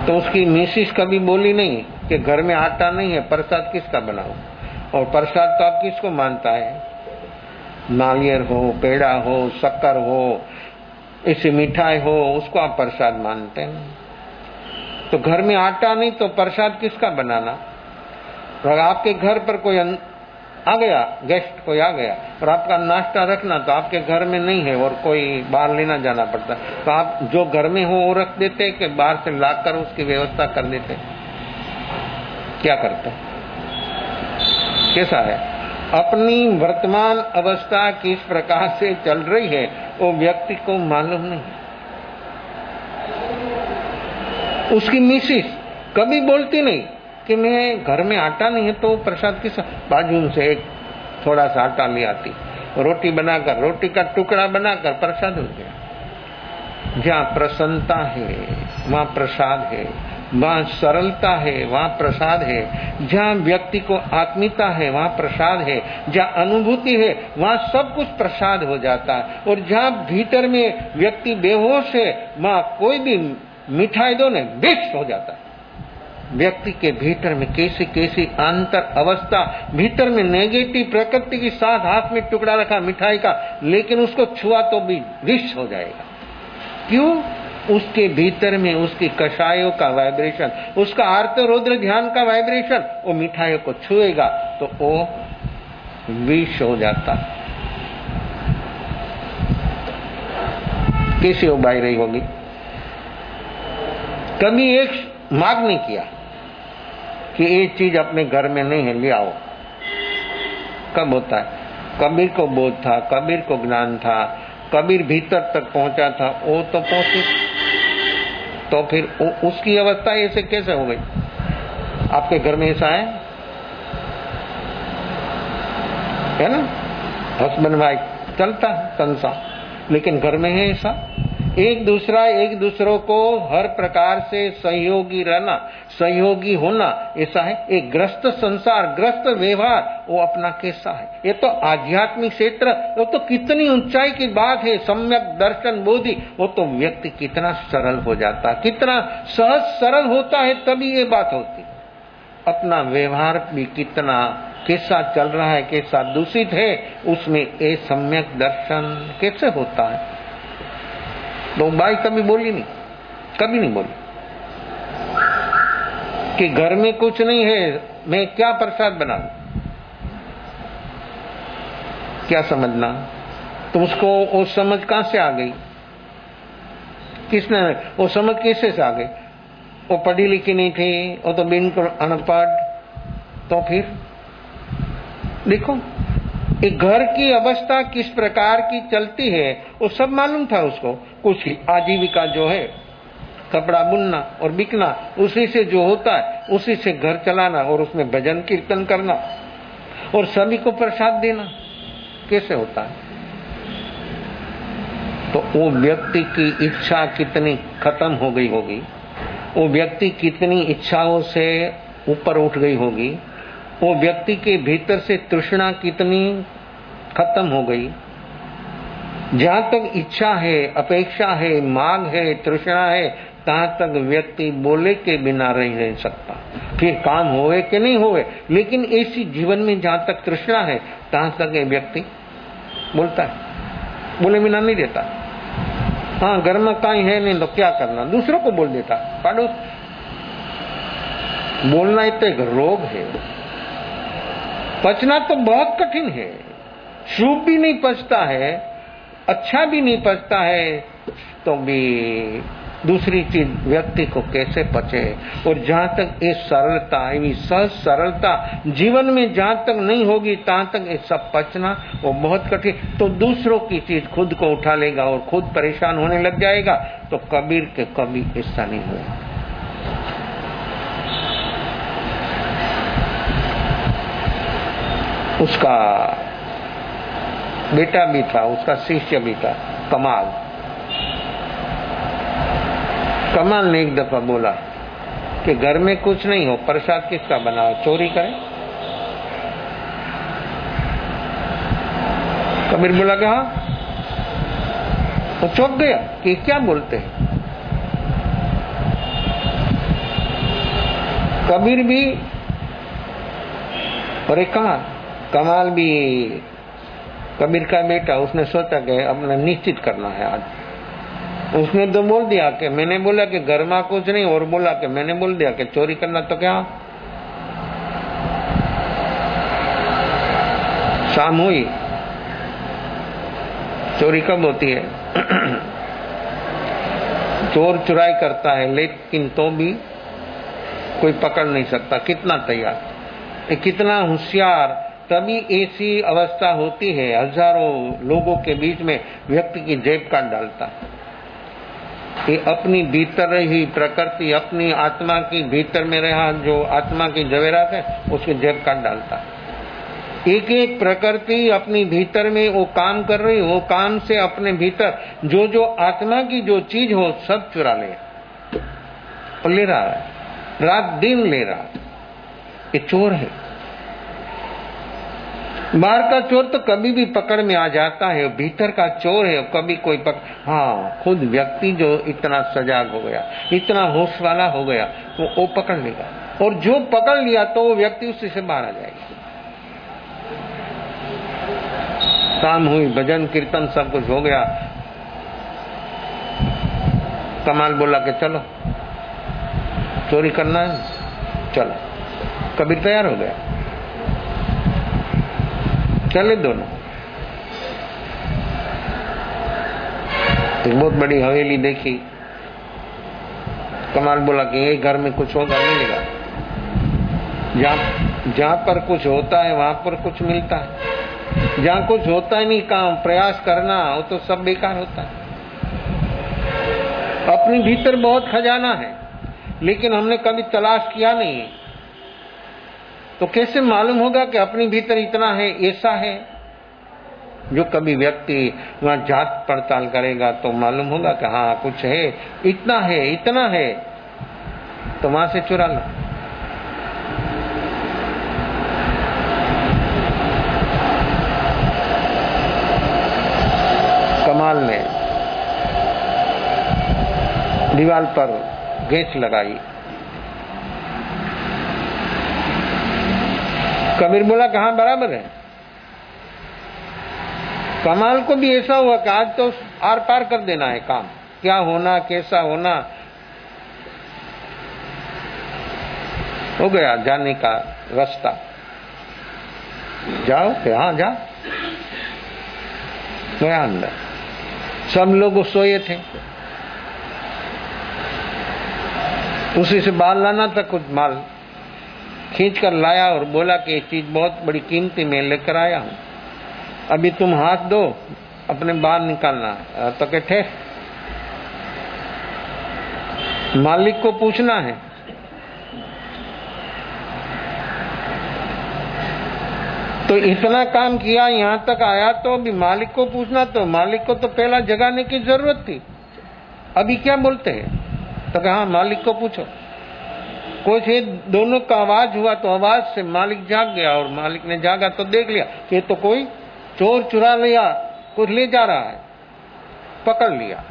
तो उसकी मिसिस कभी बोली नहीं कि घर में आटा नहीं है, प्रसाद किसका बनाओ। और प्रसाद तो आप किसको मानता है, नारियल हो, पेड़ा हो, शक्कर हो, ऐसी मिठाई हो, उसको आप प्रसाद मानते हैं। तो घर में आटा नहीं तो प्रसाद किसका बनाना। और आपके घर पर कोई आ गया गेस्ट, कोई आ गया और आपका नाश्ता रखना तो आपके घर में नहीं है और कोई बाहर लेना जाना पड़ता, तो आप जो घर में हो वो रख देते कि बाहर से लाकर उसकी व्यवस्था कर देते? क्या करते? कैसा है? अपनी वर्तमान अवस्था किस प्रकार से चल रही है वो व्यक्ति को मालूम नहीं। उसकी मिसिस कभी बोलती नहीं कि मैं घर में आटा नहीं है तो प्रसाद किस, बाजू से एक थोड़ा सा आटा ले आती, रोटी बनाकर, रोटी का टुकड़ा बनाकर प्रसाद हो गया। जहाँ प्रसन्नता है वहाँ प्रसाद है, वहाँ सरलता है वहाँ प्रसाद है, जहाँ व्यक्ति को आत्मीयता है वहाँ प्रसाद है, जहाँ अनुभूति है वहाँ सब कुछ प्रसाद हो जाता है। और जहाँ भीतर में व्यक्ति बेहोश है वहाँ कोई भी मिठाई दो ने बेस्ट हो जाता है। व्यक्ति के भीतर में कैसी कैसी अंतर अवस्था, भीतर में नेगेटिव प्रकृति के साथ हाथ में टुकड़ा रखा मिठाई का, लेकिन उसको छुआ तो भी विष हो जाएगा। क्यों? उसके भीतर में उसकी कषायों का वाइब्रेशन, उसका आर्त रौद्र ध्यान का वाइब्रेशन वो मिठाइयों को छुएगा तो वो विष हो जाता। कैसे वो बाई रही होगी? कभी एक मांग नहीं किया कि ये चीज अपने घर में नहीं है, ले आओ। कब होता है? कबीर को बोध था, कबीर को ज्ञान था, कबीर भीतर तक पहुंचा था, वो तो पहुंची, तो फिर उसकी अवस्था ऐसे कैसे हो गई? आपके घर में ऐसा है ना? हस्बैंड वाइफ चलता है संसार, लेकिन घर में है ऐसा? एक दूसरों को हर प्रकार से सहयोगी रहना, सहयोगी होना, ऐसा है? एक ग्रस्त संसार, ग्रस्त व्यवहार वो अपना कैसा है? ये तो आध्यात्मिक क्षेत्र, वो तो कितनी ऊंचाई की बात है। सम्यक दर्शन बोधि, वो तो व्यक्ति कितना सरल हो जाता है, कितना सहज सरल होता है, तभी ये बात होती। अपना व्यवहार भी कितना कैसा चल रहा है, कैसा दूषित है, उसमें ये सम्यक दर्शन कैसे होता है? तो बाई कभी बोली नहीं, कभी नहीं बोली कि घर में कुछ नहीं है, मैं क्या प्रसाद बनाऊं? क्या समझना? तो उसको वो समझ कहां से आ गई? किसने वो समझ कैसे से आ गई? वो पढ़ी लिखी नहीं थी, वो तो बिल्कुल अनपढ़। तो फिर देखो एक घर की अवस्था किस प्रकार की चलती है वो सब मालूम था उसको। कुछ आजीविका जो है कपड़ा बुनना और बिकना, उसी से जो होता है उसी से घर चलाना और उसमें भजन कीर्तन करना और सभी को प्रसाद देना, कैसे होता है? तो वो व्यक्ति की इच्छा कितनी खत्म हो गई होगी, वो व्यक्ति कितनी इच्छाओं से ऊपर उठ गई होगी, वो व्यक्ति के भीतर से तृष्णा कितनी खत्म हो गई। जहां तक इच्छा है, अपेक्षा है, मांग है, तृष्णा है, तहां तक व्यक्ति बोले के बिना नहीं सकता। फिर काम होवे कि नहीं होवे, लेकिन ऐसी जीवन में जहां तक तृष्णा है तहां तक ये व्यक्ति बोलता है, बोले बिना नहीं देता। हाँ, घर में कहीं है नहीं तो क्या करना, दूसरों को बोल देता। पड़ोस बोलना तो एक रोग है, पचना तो बहुत कठिन है। शुभ भी नहीं पचता है, अच्छा भी नहीं पचता है, तो भी दूसरी चीज व्यक्ति को कैसे पचे? और जहां तक ये सरलता, ये सहज सरलता जीवन में जहां तक नहीं होगी तहां तक ये सब पचना वो बहुत कठिन। तो दूसरों की चीज खुद को उठा लेगा और खुद परेशान होने लग जाएगा। तो कबीर के कभी ऐसा नहीं हुआ। उसका बेटा भी था, उसका शिष्य भी था, कमाल ने एक दफा बोला कि घर में कुछ नहीं हो, प्रसाद किसका बनाओ, चोरी करें? कबीर बोला कि हाँ। वो चौंक गया कि क्या बोलते हैं। कबीर भी और एक कमाल भी कबीर का बेटा, उसने सोचा कि अपना निश्चित करना है आज। उसने तो बोल दिया कि मैंने बोला कि घर में कुछ नहीं, और बोला कि मैंने बोल दिया कि चोरी करना, तो क्या शाम हुई, चोरी कब होती है? चोर चुराई करता है लेकिन तो भी कोई पकड़ नहीं सकता, कितना तैयार, कितना होशियार। तभी ऐसी अवस्था होती है, हजारों लोगों के बीच में व्यक्ति की जेब काट डालता है। ये अपनी भीतर ही प्रकृति, अपनी आत्मा की भीतर में रहा जो आत्मा की जवेरात है, उसकी जेब काट डालता है। एक एक प्रकृति अपनी भीतर में वो काम कर रही, वो काम से अपने भीतर जो जो आत्मा की जो चीज हो सब चुरा ले रहा है, रात दिन ले रहा है। ये चोर है। बाहर का चोर तो कभी भी पकड़ में आ जाता है, भीतर का चोर है कभी कोई हाँ, खुद व्यक्ति जो इतना सजाग हो गया, इतना होश वाला हो गया, वो पकड़ लेगा। और जो पकड़ लिया तो वो व्यक्ति उसी से बाहर आ जाएगा। शाम हुई, भजन कीर्तन सब कुछ हो गया। कमाल बोला कि चलो चोरी करना है, चलो। कबीर तैयार हो गया, चले दोनों। एक बहुत बड़ी हवेली देखी। कमाल बोला कि ये घर में कुछ होगा, मिलेगा। जहाँ पर कुछ होता है वहां पर कुछ मिलता है, जहाँ कुछ होता ही नहीं, काम प्रयास करना वो तो सब बेकार होता है। अपने भीतर बहुत खजाना है लेकिन हमने कभी तलाश किया नहीं, तो कैसे मालूम होगा कि अपने भीतर इतना है, ऐसा है? जो कभी व्यक्ति वहां जांच पड़ताल करेगा तो मालूम होगा कि हाँ कुछ है, इतना है, इतना है, तो वहां से चुरा लो। कमाल ने दीवार पर गेंच लगाई। कबीर बोला कहाँ बराबर है। कमाल को भी ऐसा हुआ कि आज तो आर पार कर देना है काम, क्या होना कैसा होना हो गया, जाने का रास्ता। जाओ कि हाँ जा। गया अंदर, सब लोग सोए थे, उसी से बाल लाना था। कुछ माल खींच कर लाया और बोला कि ये चीज बहुत बड़ी कीमती मैं लेकर आया हूं, अभी तुम हाथ दो, अपने बाल निकालना। तो कहते मालिक को पूछना है। तो इतना काम किया, यहाँ तक आया, तो अभी मालिक को पूछना, तो मालिक को तो पहला जगाने की जरूरत थी। अभी क्या बोलते हैं? तो कहा मालिक को पूछो। कुछ ये दोनों का आवाज हुआ तो आवाज से मालिक जाग गया, और मालिक ने जागा तो देख लिया कि तो कोई चोर चुरा लिया, कुछ ले जा रहा है, पकड़ लिया।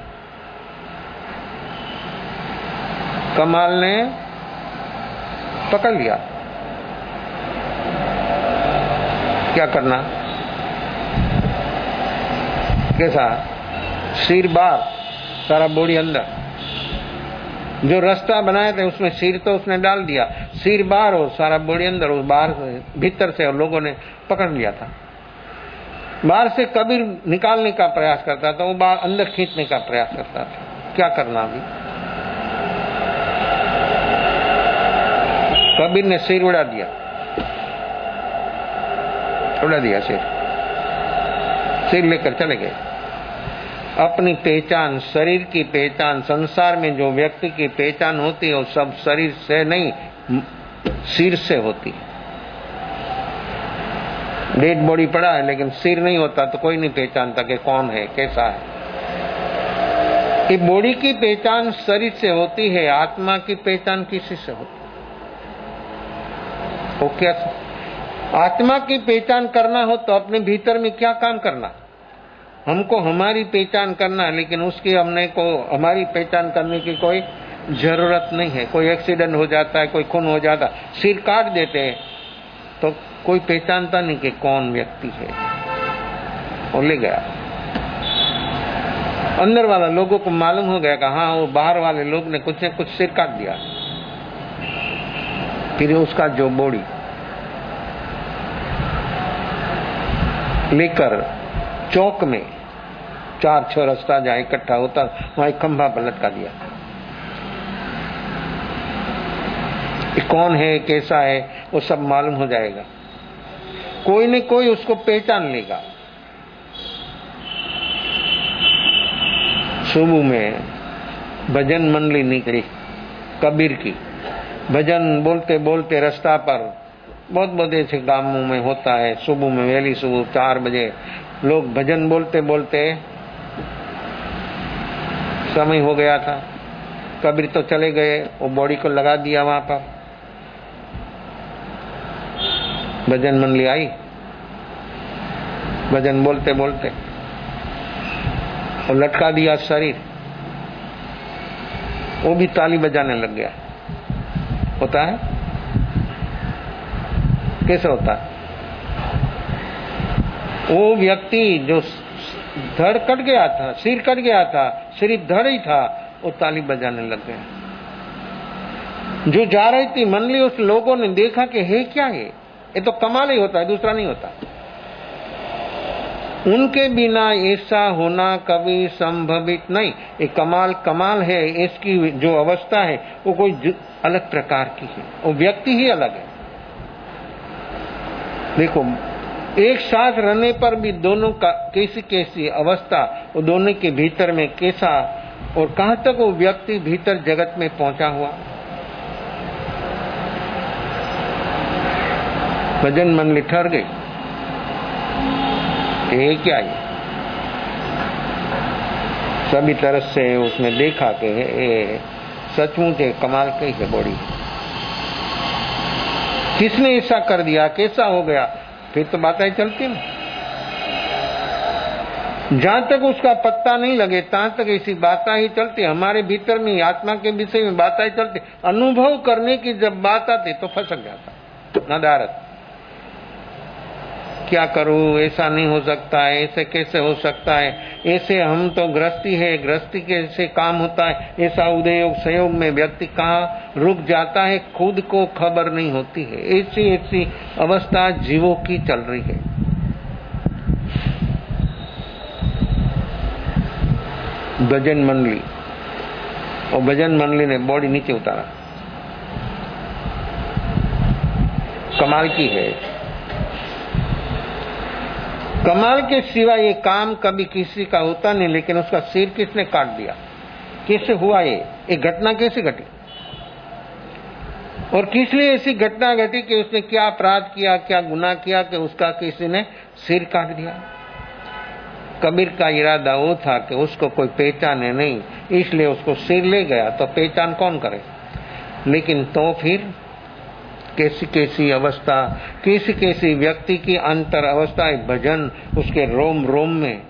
कमाल ने पकड़ लिया। क्या करना? कैसा? सिर बाहर, सारा बॉडी अंदर। जो रास्ता बनाया था उसमें सिर तो उसने डाल दिया, सिर बाहर और सारा बॉडी अंदर। उस बाहर भीतर से लोगों ने पकड़ लिया था। बाहर से कबीर निकालने का प्रयास करता था, वो बाहर अंदर खींचने का प्रयास करता था। क्या करना अभी? कबीर ने सिर उड़ा दिया, उड़ा दिया सिर लेकर चले गए। अपनी पहचान, शरीर की पहचान, संसार में जो व्यक्ति की पहचान होती है वो सब शरीर से नहीं, सिर से होती है। डेड बॉडी पड़ा है लेकिन सिर नहीं होता तो कोई नहीं पहचानता कि कौन है, कैसा है। ये बॉडी की पहचान शरीर से होती है, आत्मा की पहचान किसी से होती है? वो क्या? आत्मा की पहचान करना हो तो अपने भीतर में क्या काम करना? हमको हमारी पहचान करना है, लेकिन उसकी हमने को हमारी पहचान करने की कोई जरूरत नहीं है। कोई एक्सीडेंट हो जाता है, कोई खून हो जाता है, सिर काट देते हैं तो कोई पहचानता नहीं कि कौन व्यक्ति है, वो ले गया। अंदर वाला लोगों को मालूम हो गया कि हाँ वो बाहर वाले लोग ने कुछ न कुछ सिर काट दिया। फिर उसका जो बॉडी लेकर चौक में 4-6 रास्ता जहाँ इकट्ठा होता वहां एक खंभा पर लटका दिया। कौन है, कैसा है, वो सब मालूम हो जाएगा। कोई न कोई उसको पहचान लेगा। सुबह में भजन मंडली निकली कबीर की। भजन बोलते बोलते रास्ता पर बहुत ऐसे गांवों में होता है, सुबह में वेली सुबह 4 बजे लोग भजन बोलते बोलते समय हो गया था। कबीर तो चले गए, वो बॉडी को लगा दिया वहां पर। भजन मंडली आई, भजन बोलते बोलते और लटका दिया शरीर। वो भी ताली बजाने लग गया। होता है कैसे होता है? वो व्यक्ति जो धड़ कट गया था, सिर कट गया था, सिर्फ धड़ ही था, वो ताली बजाने लग गया। जो जा रही थी मंडली, उस लोगों ने देखा कि है क्या ये तो कमाल ही होता है, दूसरा नहीं होता। उनके बिना ऐसा होना कभी संभवित नहीं। ये कमाल है। इसकी जो अवस्था है वो कोई अलग प्रकार की है, वो व्यक्ति ही अलग है। देखो, एक साथ रहने पर भी दोनों का कैसी अवस्था, वो दोनों के भीतर में कैसा और कहां तक वो व्यक्ति भीतर जगत में पहुंचा हुआ। भजन मंडली ठहर गई। ये क्या है? सभी तरह से उसने देखा कि ये सचमुच कमाल की है बॉडी। किसने ऐसा कर दिया, कैसा हो गया? फिर तो बातें चलती ना। जहां तक उसका पत्ता नहीं लगे तहां तक ऐसी बातें ही चलती। हमारे भीतर में आत्मा के विषय में बातें चलती। अनुभव करने की जब बात आती तो फंसक जाता नदारत। क्या करूं, ऐसा नहीं हो सकता है, ऐसे कैसे हो सकता है, ऐसे हम तो गृहस्थी है, गृहस्थी कैसे काम होता है। ऐसा उदयोग संयोग में व्यक्ति कहाँ रुक जाता है, खुद को खबर नहीं होती है। ऐसी अवस्था जीवों की चल रही है। भजन मंडली, और भजन मंडली ने बॉडी नीचे उतारा। कमाल की है। कमाल के सिवा ये काम कभी किसी का होता नहीं। लेकिन उसका सिर किसने काट दिया, कैसे हुआ ये घटना कैसे घटी, और किस लिए ऐसी घटना घटी कि उसने क्या अपराध किया, क्या गुनाह किया कि उसका किसी ने सिर काट दिया। कबीर का इरादा वो था कि उसको कोई पहचाने नहीं, इसलिए उसको सिर ले गया। तो पहचान कौन करे? लेकिन तो फिर कैसी अवस्था, कैसी व्यक्ति की अंतर अवस्था है। भजन उसके रोम रोम में,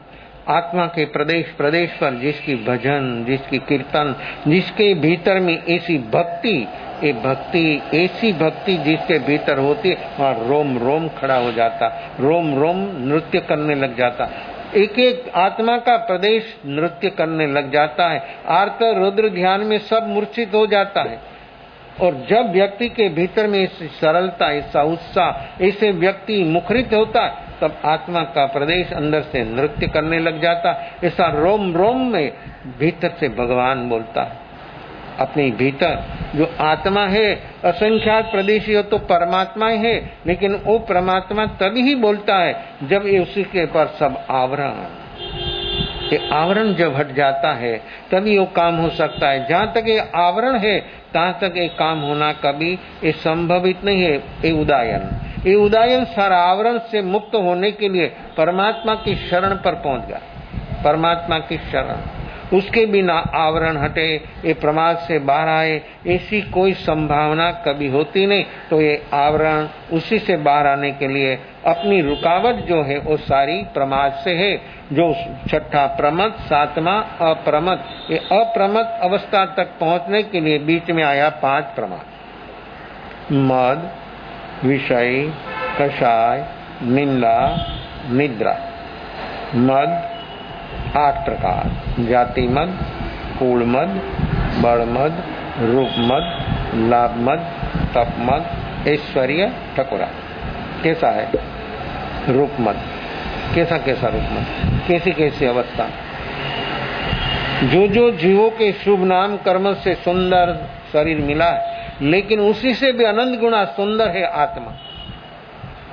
आत्मा के प्रदेश प्रदेश पर जिसकी भजन, जिसकी कीर्तन, जिसके भीतर में ऐसी भक्ति, ये भक्ति ऐसी भक्ति जिसके भीतर होती है, वहाँ रोम रोम खड़ा हो जाता, रोम रोम नृत्य करने लग जाता। एक एक आत्मा का प्रदेश नृत्य करने लग जाता है। आर्त रुद्र ध्यान में सब मूर्छित हो जाता है। और जब व्यक्ति के भीतर में ऐसी सरलता, ऐसा उत्साह, ऐसे व्यक्ति मुखरित होता है, तब आत्मा का प्रदेश अंदर से नृत्य करने लग जाता। ऐसा रोम रोम में भीतर से भगवान बोलता है। अपने भीतर जो आत्मा है, असंख्यात प्रदेशी हो तो परमात्मा ही है। लेकिन वो परमात्मा तभी ही बोलता है जब ये उसी के पर सब आवरण, ये आवरण जब हट जाता है तभी वो काम हो सकता है। जहाँ तक ये आवरण है तहाँ तक ये काम होना कभी ये संभवित नहीं है। ये उदायन सारा आवरण से मुक्त होने के लिए परमात्मा की शरण पर पहुंच गया। परमात्मा की शरण, उसके बिना आवरण हटे, ये प्रमाद से बाहर आए, ऐसी कोई संभावना कभी होती नहीं। तो ये आवरण उसी से बाहर आने के लिए अपनी रुकावट जो है वो सारी प्रमाद से है। जो छठा प्रमद, सातवां अप्रमद, ये अप्रमद अवस्था तक पहुंचने के लिए बीच में आया 5 प्रमाद: मद, विषय, कषाय, निंदा, निद्रा। मद 8 प्रकार: जाति मद, कुल मद, बड़ मद, रूप मद, लाभ मद, तप मद, ऐश्वर्य ठकुरा। कैसा है रूप मद? कैसा कैसा रूप में, कैसी कैसी अवस्था। जो जो जीवों के शुभ नाम कर्म से सुंदर शरीर मिला है, लेकिन उसी से भी अनंत गुणा सुंदर है आत्मा।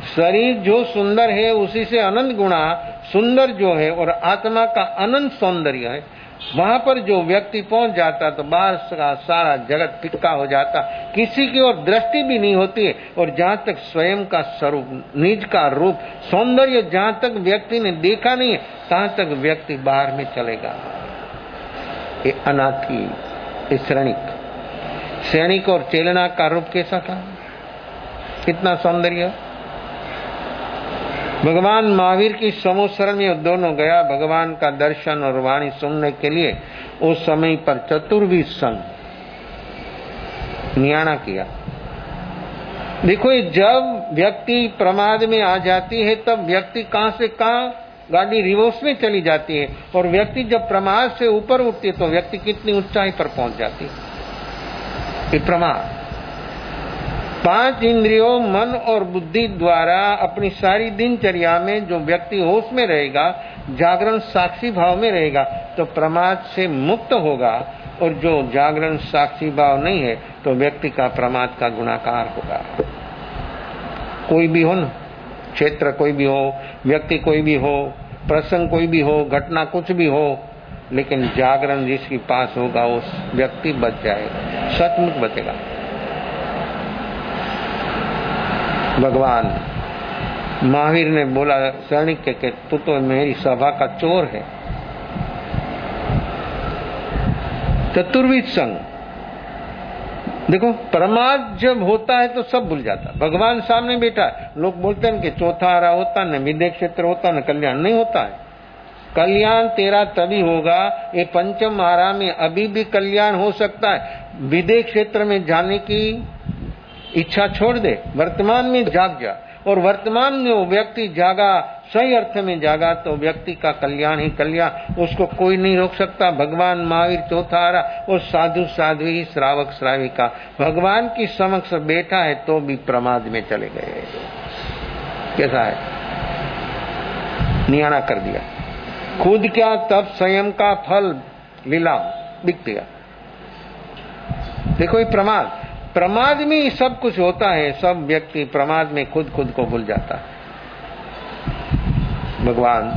शरीर जो सुंदर है उसी से अनंत गुणा सुंदर जो है, और आत्मा का अनंत सौंदर्य है। वहां पर जो व्यक्ति पहुंच जाता तो बाहर का सारा जगत फिक्का हो जाता, किसी की ओर दृष्टि भी नहीं होती है। और जहां तक स्वयं का स्वरूप, निज का रूप, सौंदर्य जहां तक व्यक्ति ने देखा नहीं है, तहां तक व्यक्ति बाहर में चलेगा। ये अनाथी, ये सैनिक और चेलना का रूप कैसा था, कितना सौंदर्य। भगवान महावीर की समूह शरण में दोनों गया भगवान का दर्शन और वाणी सुनने के लिए। उस समय पर चतुर्विध संघ नियाणा किया। देखो, जब व्यक्ति प्रमाद में आ जाती है तब व्यक्ति कहां से कहां गाड़ी रिवर्स में चली जाती है, और व्यक्ति जब प्रमाद से ऊपर उठती है तो व्यक्ति कितनी ऊंचाई पर पहुंच जाती है। ये प्रमाद 5 इंद्रियों, मन और बुद्धि द्वारा अपनी सारी दिनचर्या में जो व्यक्ति होश में रहेगा, जागरण साक्षी भाव में रहेगा, तो प्रमाद से मुक्त होगा। और जो जागरण साक्षी भाव नहीं है तो व्यक्ति का प्रमाद का गुणाकार होगा। कोई भी हो ना, क्षेत्र कोई भी हो, व्यक्ति कोई भी हो, प्रसंग कोई भी हो, घटना कुछ भी हो, लेकिन जागरण जिसके पास होगा वो व्यक्ति बच जाएगा, सचमुच बचेगा। भगवान महावीर ने बोला सैनिक के, तू तो मेरी सभा का चोर है। चतुर्विध संघ, देखो प्रमाद जब होता है तो सब भूल जाता। भगवान सामने बैठा है, लोग बोलते हैं कि चौथा आरा होता, न विदेह क्षेत्र होता, न कल्याण नहीं होता है। कल्याण तेरा तभी होगा, ये पंचम आरा में अभी भी कल्याण हो सकता है। विदेह क्षेत्र में जाने की इच्छा छोड़ दे, वर्तमान में जाग जा। और वर्तमान में वो व्यक्ति जागा, सही अर्थ में जागा, तो व्यक्ति का कल्याण ही कल्याण, उसको कोई नहीं रोक सकता। भगवान महावीर चौथा आरा, और साधु साध्वी श्रावक श्राविका भगवान की समक्ष बैठा है तो भी प्रमाद में चले गए। कैसा है, नियाणा कर दिया। खुद क्या तब स्वयं का फल लीला दिख गया। देखो ये प्रमाद में ही सब कुछ होता है। सब व्यक्ति प्रमाद में खुद को भूल जाता है। भगवान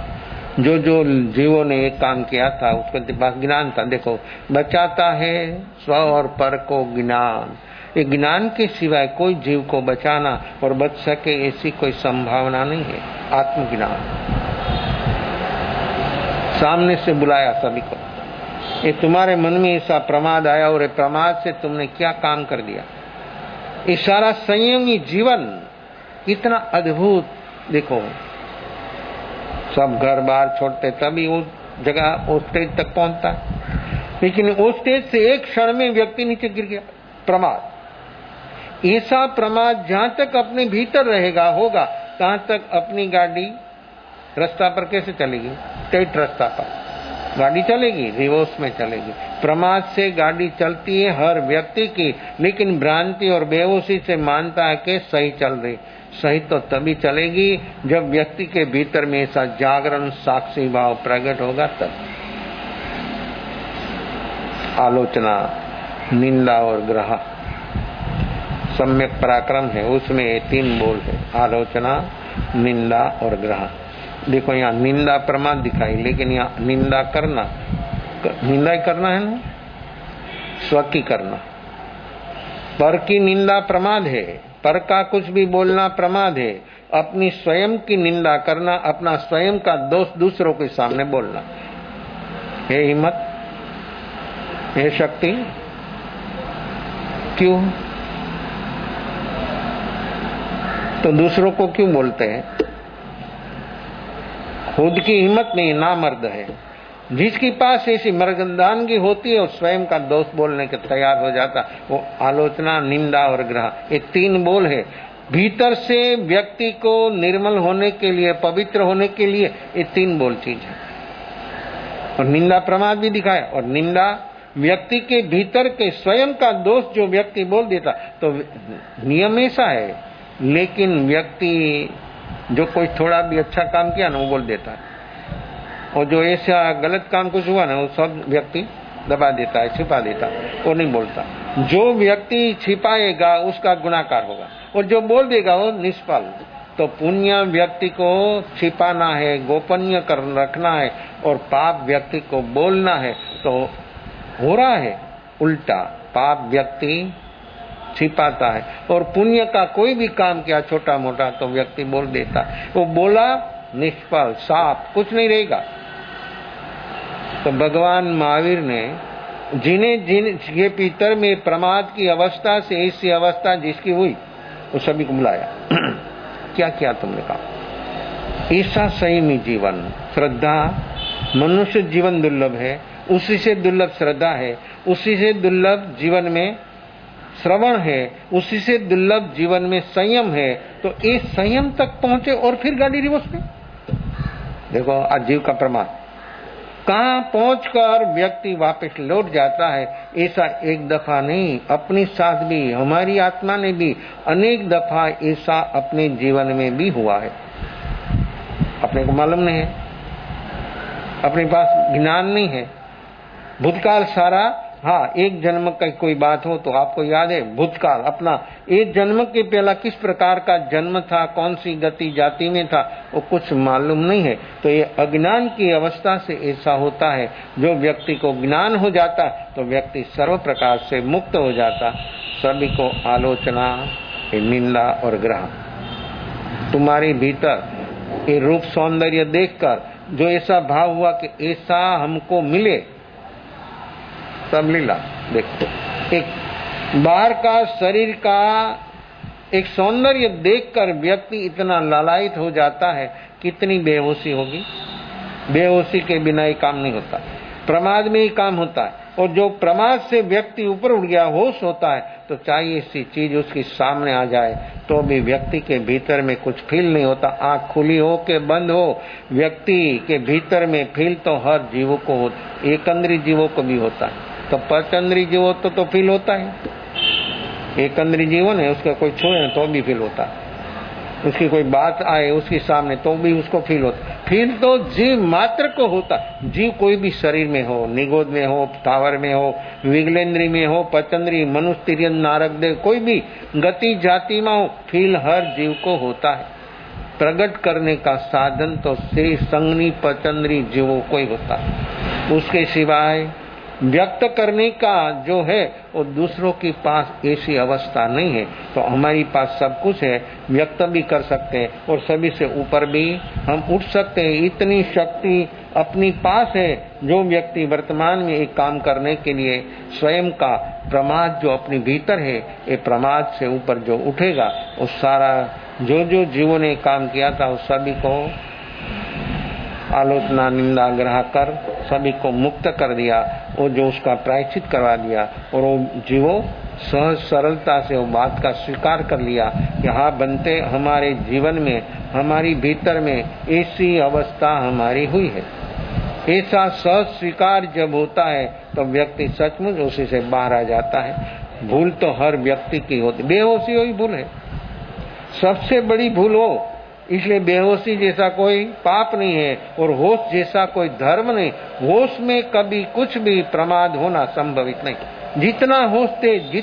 जो जीवों ने एक काम किया था उसके पास ज्ञान था। देखो, बचाता है स्व और पर को ज्ञान। ये ज्ञान के सिवाय कोई जीव को बचाना और बच सके ऐसी कोई संभावना नहीं है। आत्मज्ञान सामने से बुलाया सभी को, ये तुम्हारे मन में ऐसा प्रमाद आया और ये प्रमाद से तुमने क्या काम कर दिया। ये सारा संयमी जीवन इतना अद्भुत। देखो, सब घर बार छोड़ते तभी उस जगह उस स्टेज तक पहुंचता, लेकिन उस स्टेज से एक क्षण में व्यक्ति नीचे गिर गया। प्रमाद, ऐसा प्रमाद जहां तक अपने भीतर रहेगा होगा, तहां तक अपनी गाड़ी रास्ता पर कैसे चलेगी? स्ट्रेट रास्ता पर गाड़ी चलेगी, रिवर्स में चलेगी। प्रमाद से गाड़ी चलती है हर व्यक्ति की, लेकिन भ्रांति और बेहोशी से मानता है कि सही चल रही। सही तो तभी चलेगी जब व्यक्ति के भीतर में ऐसा जागरण साक्षी भाव प्रकट होगा तब। आलोचना, निंदा और ग्रह सम्यक पराक्रम है, उसमें 3 बोल है, आलोचना, निंदा और ग्रह। देखो यहाँ निंदा प्रमाद दिखाई, लेकिन यहाँ निंदा ही करना है ना, स्व की करना। पर की निंदा प्रमाद है, पर का कुछ भी बोलना प्रमाद है। अपनी स्वयं की निंदा करना, अपना स्वयं का दोष दूसरों के सामने बोलना, है हिम्मत, है शक्ति। क्यों? तो दूसरों को क्यों बोलते हैं? खुद की हिम्मत नहीं, नामर्द है। जिसके पास ऐसी मर्दानगी होती है और स्वयं का दोष बोलने के तैयार हो जाता, वो आलोचना, निंदा और ग्रह, ये 3 बोल है। भीतर से व्यक्ति को निर्मल होने के लिए, पवित्र होने के लिए ये 3 बोल चीज है। और निंदा प्रमाद भी दिखाया। और निंदा व्यक्ति के भीतर के स्वयं का दोष जो व्यक्ति बोल देता, तो नियम ऐसा है, लेकिन व्यक्ति जो कोई थोड़ा भी अच्छा काम किया ना वो बोल देता है, और जो ऐसा गलत काम कुछ हुआ ना वो सब व्यक्ति दबा देता है, छिपा देता है, वो नहीं बोलता। जो व्यक्ति छिपाएगा उसका गुनाहगार होगा, और जो बोल देगा वो निष्फल। तो पुण्य व्यक्ति को छिपाना है, गोपनीय कर रखना है, और पाप व्यक्ति को बोलना है। तो हो रहा है उल्टा, पाप व्यक्ति छिपाता है, और पुण्य का कोई भी काम किया छोटा मोटा तो व्यक्ति बोल देता है, वो बोला निष्फल, साफ, कुछ नहीं रहेगा। तो भगवान महावीर ने जिनके भीतर में प्रमाद की अवस्था से ऐसी अवस्था जिसकी हुई वो सभी को बुलाया। क्या किया तुमने कहा? ऐसा संयमी जीवन, श्रद्धा, मनुष्य जीवन दुर्लभ है, उसी से दुर्लभ श्रद्धा है, उसी से दुर्लभ जीवन में श्रवण है, उसी से दुर्लभ जीवन में संयम है। तो इस संयम तक पहुंचे और फिर गाड़ी रिवर्स में। देखो आज जीव का प्रमाद कहाँ पहुंचकर व्यक्ति वापस लौट जाता है। ऐसा एक दफा नहीं, अपनी साथ भी, हमारी आत्मा ने भी अनेक दफा ऐसा अपने जीवन में भी हुआ है। अपने को मालूम नहीं है, अपने पास ज्ञान नहीं है। भूतकाल सारा, हाँ, एक जन्म का कोई बात हो तो आपको याद है भूतकाल अपना एक जन्म के पहला किस प्रकार का जन्म था, कौन सी गति जाति में था, वो कुछ मालूम नहीं है। तो ये अज्ञान की अवस्था से ऐसा होता है। जो व्यक्ति को ज्ञान हो जाता तो व्यक्ति सर्व प्रकार से मुक्त हो जाता। सभी को आलोचना, निंदा और ग्रहण। तुम्हारे भीतर ये रूप सौंदर्य देखकर जो ऐसा भाव हुआ कि ऐसा हमको मिले, सब लीला। देखो, एक बाहर का शरीर का एक सौंदर्य देखकर व्यक्ति इतना लालायित हो जाता है, कितनी बेहोशी होगी। बेहोशी के बिना ये काम नहीं होता, प्रमाद में ही काम होता है। और जो प्रमाद से व्यक्ति ऊपर उठ गया, होश होता है, तो चाहिए ऐसी चीज उसके सामने आ जाए तो भी व्यक्ति के भीतर में कुछ फील नहीं होता। आंख खुली हो के बंद हो, व्यक्ति के भीतर में फील तो हर जीवों को हो, एकंद्री जीवों को भी होता है। तो पंचेंद्री जीवों तो फील होता है। एकंद्री जीवन है, उसका कोई छुए तो भी फील होता है, उसकी कोई बात आए उसके सामने तो भी उसको फील होता। फील तो जीव मात्र को होता। जीव कोई भी शरीर में हो, निगोद में हो, स्थावर में हो, विगलेंद्री में हो, पंचेंद्री, मनुष्य, तिर्यन, नारक देव, कोई भी गति जाति में हो, फील हर जीव को होता है। प्रकट करने का साधन तो श्री संगनी पंचेंद्री जीवों को ही होता है। उसके सिवाय व्यक्त करने का जो है वो दूसरों के पास ऐसी अवस्था नहीं है। तो हमारी पास सब कुछ है, व्यक्त भी कर सकते हैं और सभी से ऊपर भी हम उठ सकते हैं। इतनी शक्ति अपनी पास है। जो व्यक्ति वर्तमान में एक काम करने के लिए स्वयं का प्रमाद जो अपने भीतर है, ये प्रमाद से ऊपर जो उठेगा, वो सारा जो जीवों ने काम किया था उस सभी को आलोचना, निंदा, ग्रह कर सभी को मुक्त कर दिया, और जो उसका प्रायश्चित करवा दिया, और वो जीवो सहज सरलता से वो बात का स्वीकार कर लिया कि हाँ बनते हमारे जीवन में, हमारी भीतर में ऐसी अवस्था हमारी हुई है। ऐसा सहज स्वीकार जब होता है तो व्यक्ति सचमुच उसी से बाहर आ जाता है। भूल तो हर व्यक्ति की होती, बेहोशी हुई भूल है, सबसे बड़ी भूल हो। इसलिए बेहोशी जैसा कोई पाप नहीं है और होश जैसा कोई धर्म नहीं। होश में कभी कुछ भी प्रमाद होना संभवित नहीं। जितना होश तेज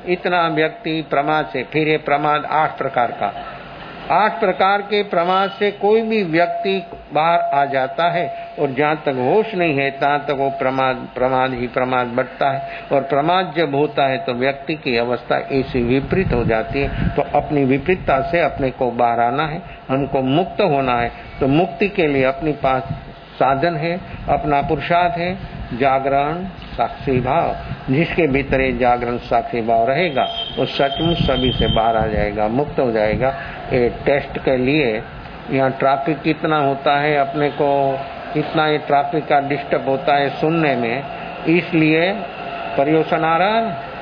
इतना व्यक्ति प्रमाद से, फिर ये प्रमाद 8 प्रकार का, 8 प्रकार के प्रमाद से कोई भी व्यक्ति बाहर आ जाता है। और जहाँ तक होश नहीं है तहाँ तक वो प्रमाद ही प्रमाद बढ़ता है। और प्रमाद जब होता है तो व्यक्ति की अवस्था ऐसी विपरीत हो जाती है। तो अपनी विपरीतता से अपने को बाहर आना है, हमको मुक्त होना है। तो मुक्ति के लिए अपने पास साधन है, अपना पुरुषार्थ है, जागरण साक्षी भाव। जिसके भीतर ये जागरण साक्षी भाव रहेगा वो सचमुच सभी से बाहर आ जाएगा, मुक्त हो जाएगा। ये टेस्ट के लिए यहाँ ट्रैफिक कितना होता है, अपने को कितना ये ट्रैफिक का डिस्टर्ब होता है सुनने में, इसलिए पर्युषण आ रहा है।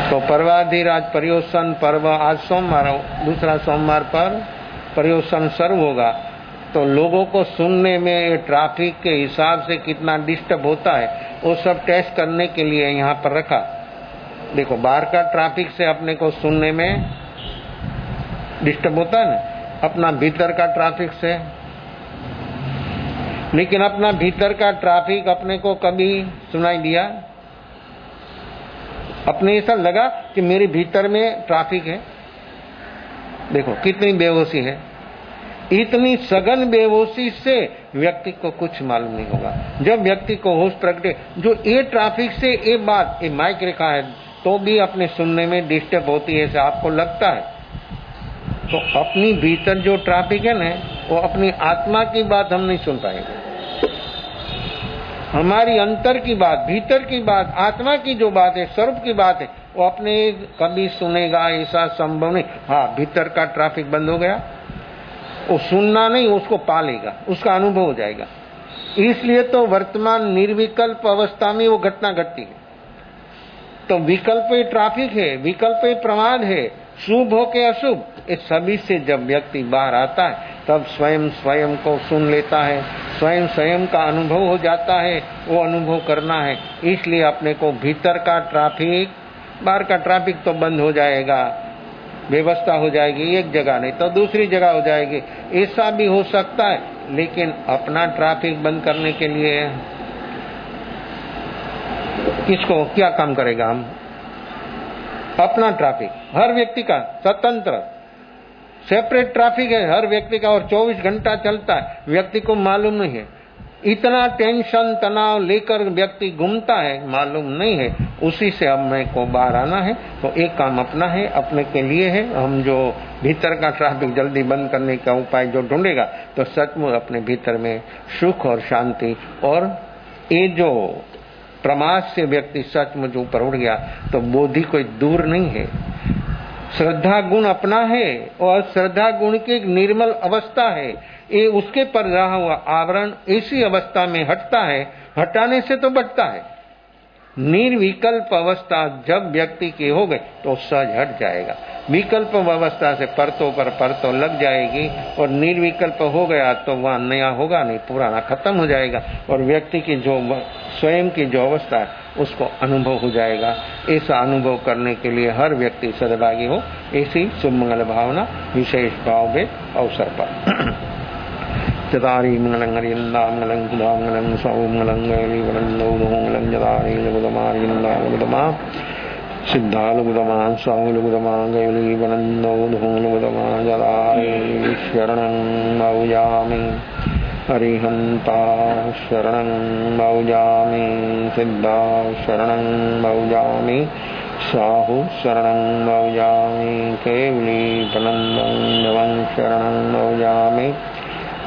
तो पर्वाधिराज पर्युषण पर्व आज सोमवार, दूसरा सोमवार पर पर्युषण सर्व होगा। तो लोगों को सुनने में ट्रैफिक के हिसाब से कितना डिस्टर्ब होता है वो सब टेस्ट करने के लिए यहाँ पर रखा। देखो बाहर का ट्रैफिक से अपने को सुनने में डिस्टर्ब होता है ना अपना भीतर का ट्रैफिक से। लेकिन अपना भीतर का ट्रैफिक अपने को कभी सुनाई दिया? अपने ऐसा लगा कि मेरे भीतर में ट्रैफिक है? देखो कितनी बेहोशी है। इतनी सघन बेहोशी से व्यक्ति को कुछ मालूम नहीं होगा। जब व्यक्ति को होश प्रगटे, जो ये ट्रैफिक से ये बात, ये माइक रखा है तो भी अपने सुनने में डिस्टर्ब होती है, ऐसा आपको लगता है। तो अपनी भीतर जो ट्रैफिक है ना, वो अपनी आत्मा की बात हम नहीं सुन पाएंगे। हमारी अंतर की बात, भीतर की बात, आत्मा की जो बात है, स्वरूप की बात है, वो अपने कभी सुनेगा ऐसा संभव नहीं। हाँ, भीतर का ट्रैफिक बंद हो गया, वो सुनना नहीं, उसको पालेगा, उसका अनुभव हो जाएगा। इसलिए तो वर्तमान निर्विकल्प अवस्था में वो घटना घटती है। तो विकल्प ही ट्रैफिक है, विकल्प ही प्रमाद है, शुभ हो के अशुभ, इस सभी से जब व्यक्ति बाहर आता है तब स्वयं स्वयं को सुन लेता है, स्वयं स्वयं का अनुभव हो जाता है। वो अनुभव करना है, इसलिए अपने को भीतर का ट्रैफिक, बाहर का ट्रैफिक तो बंद हो जाएगा, व्यवस्था हो जाएगी, एक जगह नहीं तो दूसरी जगह हो जाएगी, ऐसा भी हो सकता है। लेकिन अपना ट्रैफिक बंद करने के लिए किसको क्या काम करेगा? हम अपना ट्रैफिक, हर व्यक्ति का स्वतंत्र सेपरेट ट्रैफिक है हर व्यक्ति का, और 24 घंटा चलता है, व्यक्ति को मालूम नहीं है। इतना टेंशन तनाव लेकर व्यक्ति घूमता है, मालूम नहीं है। उसी से हमें को बाहर आना है। तो एक काम अपना है, अपने के लिए है। हम जो भीतर का ट्रैफिक जल्दी बंद करने का उपाय जो ढूंढेगा तो सचमुच अपने भीतर में सुख और शांति, और ये जो प्रमाद से व्यक्ति सचमुच ऊपर उठ गया तो बोधि कोई दूर नहीं है। श्रद्धा गुण अपना है, और श्रद्धा गुण की एक निर्मल अवस्था है। ये उसके पर रहा हुआ आवरण ऐसी अवस्था में हटता है, हटाने से तो बढ़ता है। निर्विकल्प अवस्था जब व्यक्ति की हो गई तो सहज हट जाएगा। विकल्प अवस्था से परतों पर परतों लग जाएगी, और निर्विकल्प हो गया तो वह नया होगा नहीं, पुराना खत्म हो जाएगा, और व्यक्ति की जो स्वयं की जो अवस्था है उसको अनुभव हो जाएगा। ऐसा अनुभव करने के लिए हर व्यक्ति सद्भागी हो, ऐसी शुभ मंगल भावना विशेष भाव में अवसर पर। चतारी मंगलं हरियन्दामंगलं सुधामंगलं सौमंगलं गैलीवरन्दौधोमंगलं चतारी लघुतमारियन्दामगुतमा सिद्धालुगुतमा सौलुगुतमा गैलीवरन्दौधोमगुतमा चतारी शरणं मौयामि हरिहन्ता शरणं मौयामि सिद्धा शरणं मौयामि साहु शरणं मौयामि केवली पनन्दं शरणं मौयामि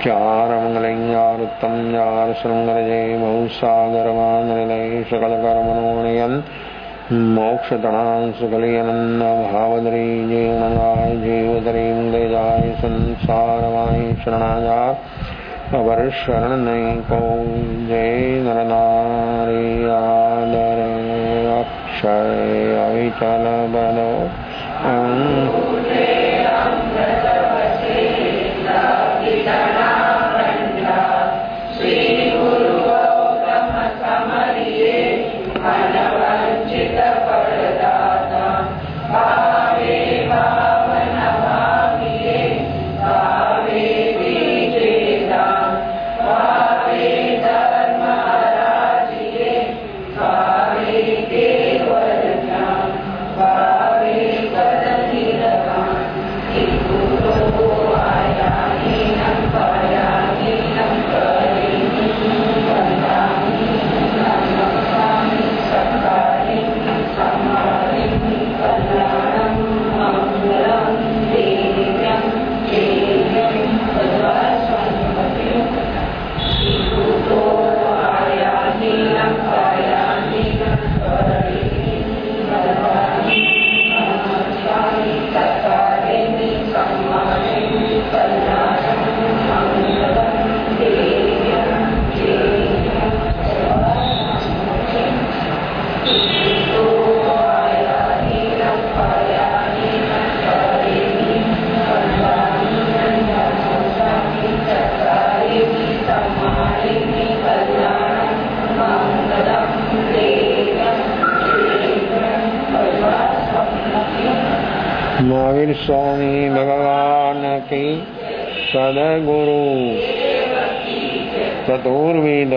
चारमंगलंगारुत्तम यार श्रृंगरजय बहुसागरमानलय सकलकर्मणोनयन मोक्षतणां सुकलयनन्न भावदरी जीवनगाय जीवदरीं देजाय संसारमाय शरणायार अवर शरण नहीं को जय नरनारी आदरे अक्षय अविचल बलो भावे महावीर स्वामी भगवान की सदगुरु चतुर्वेद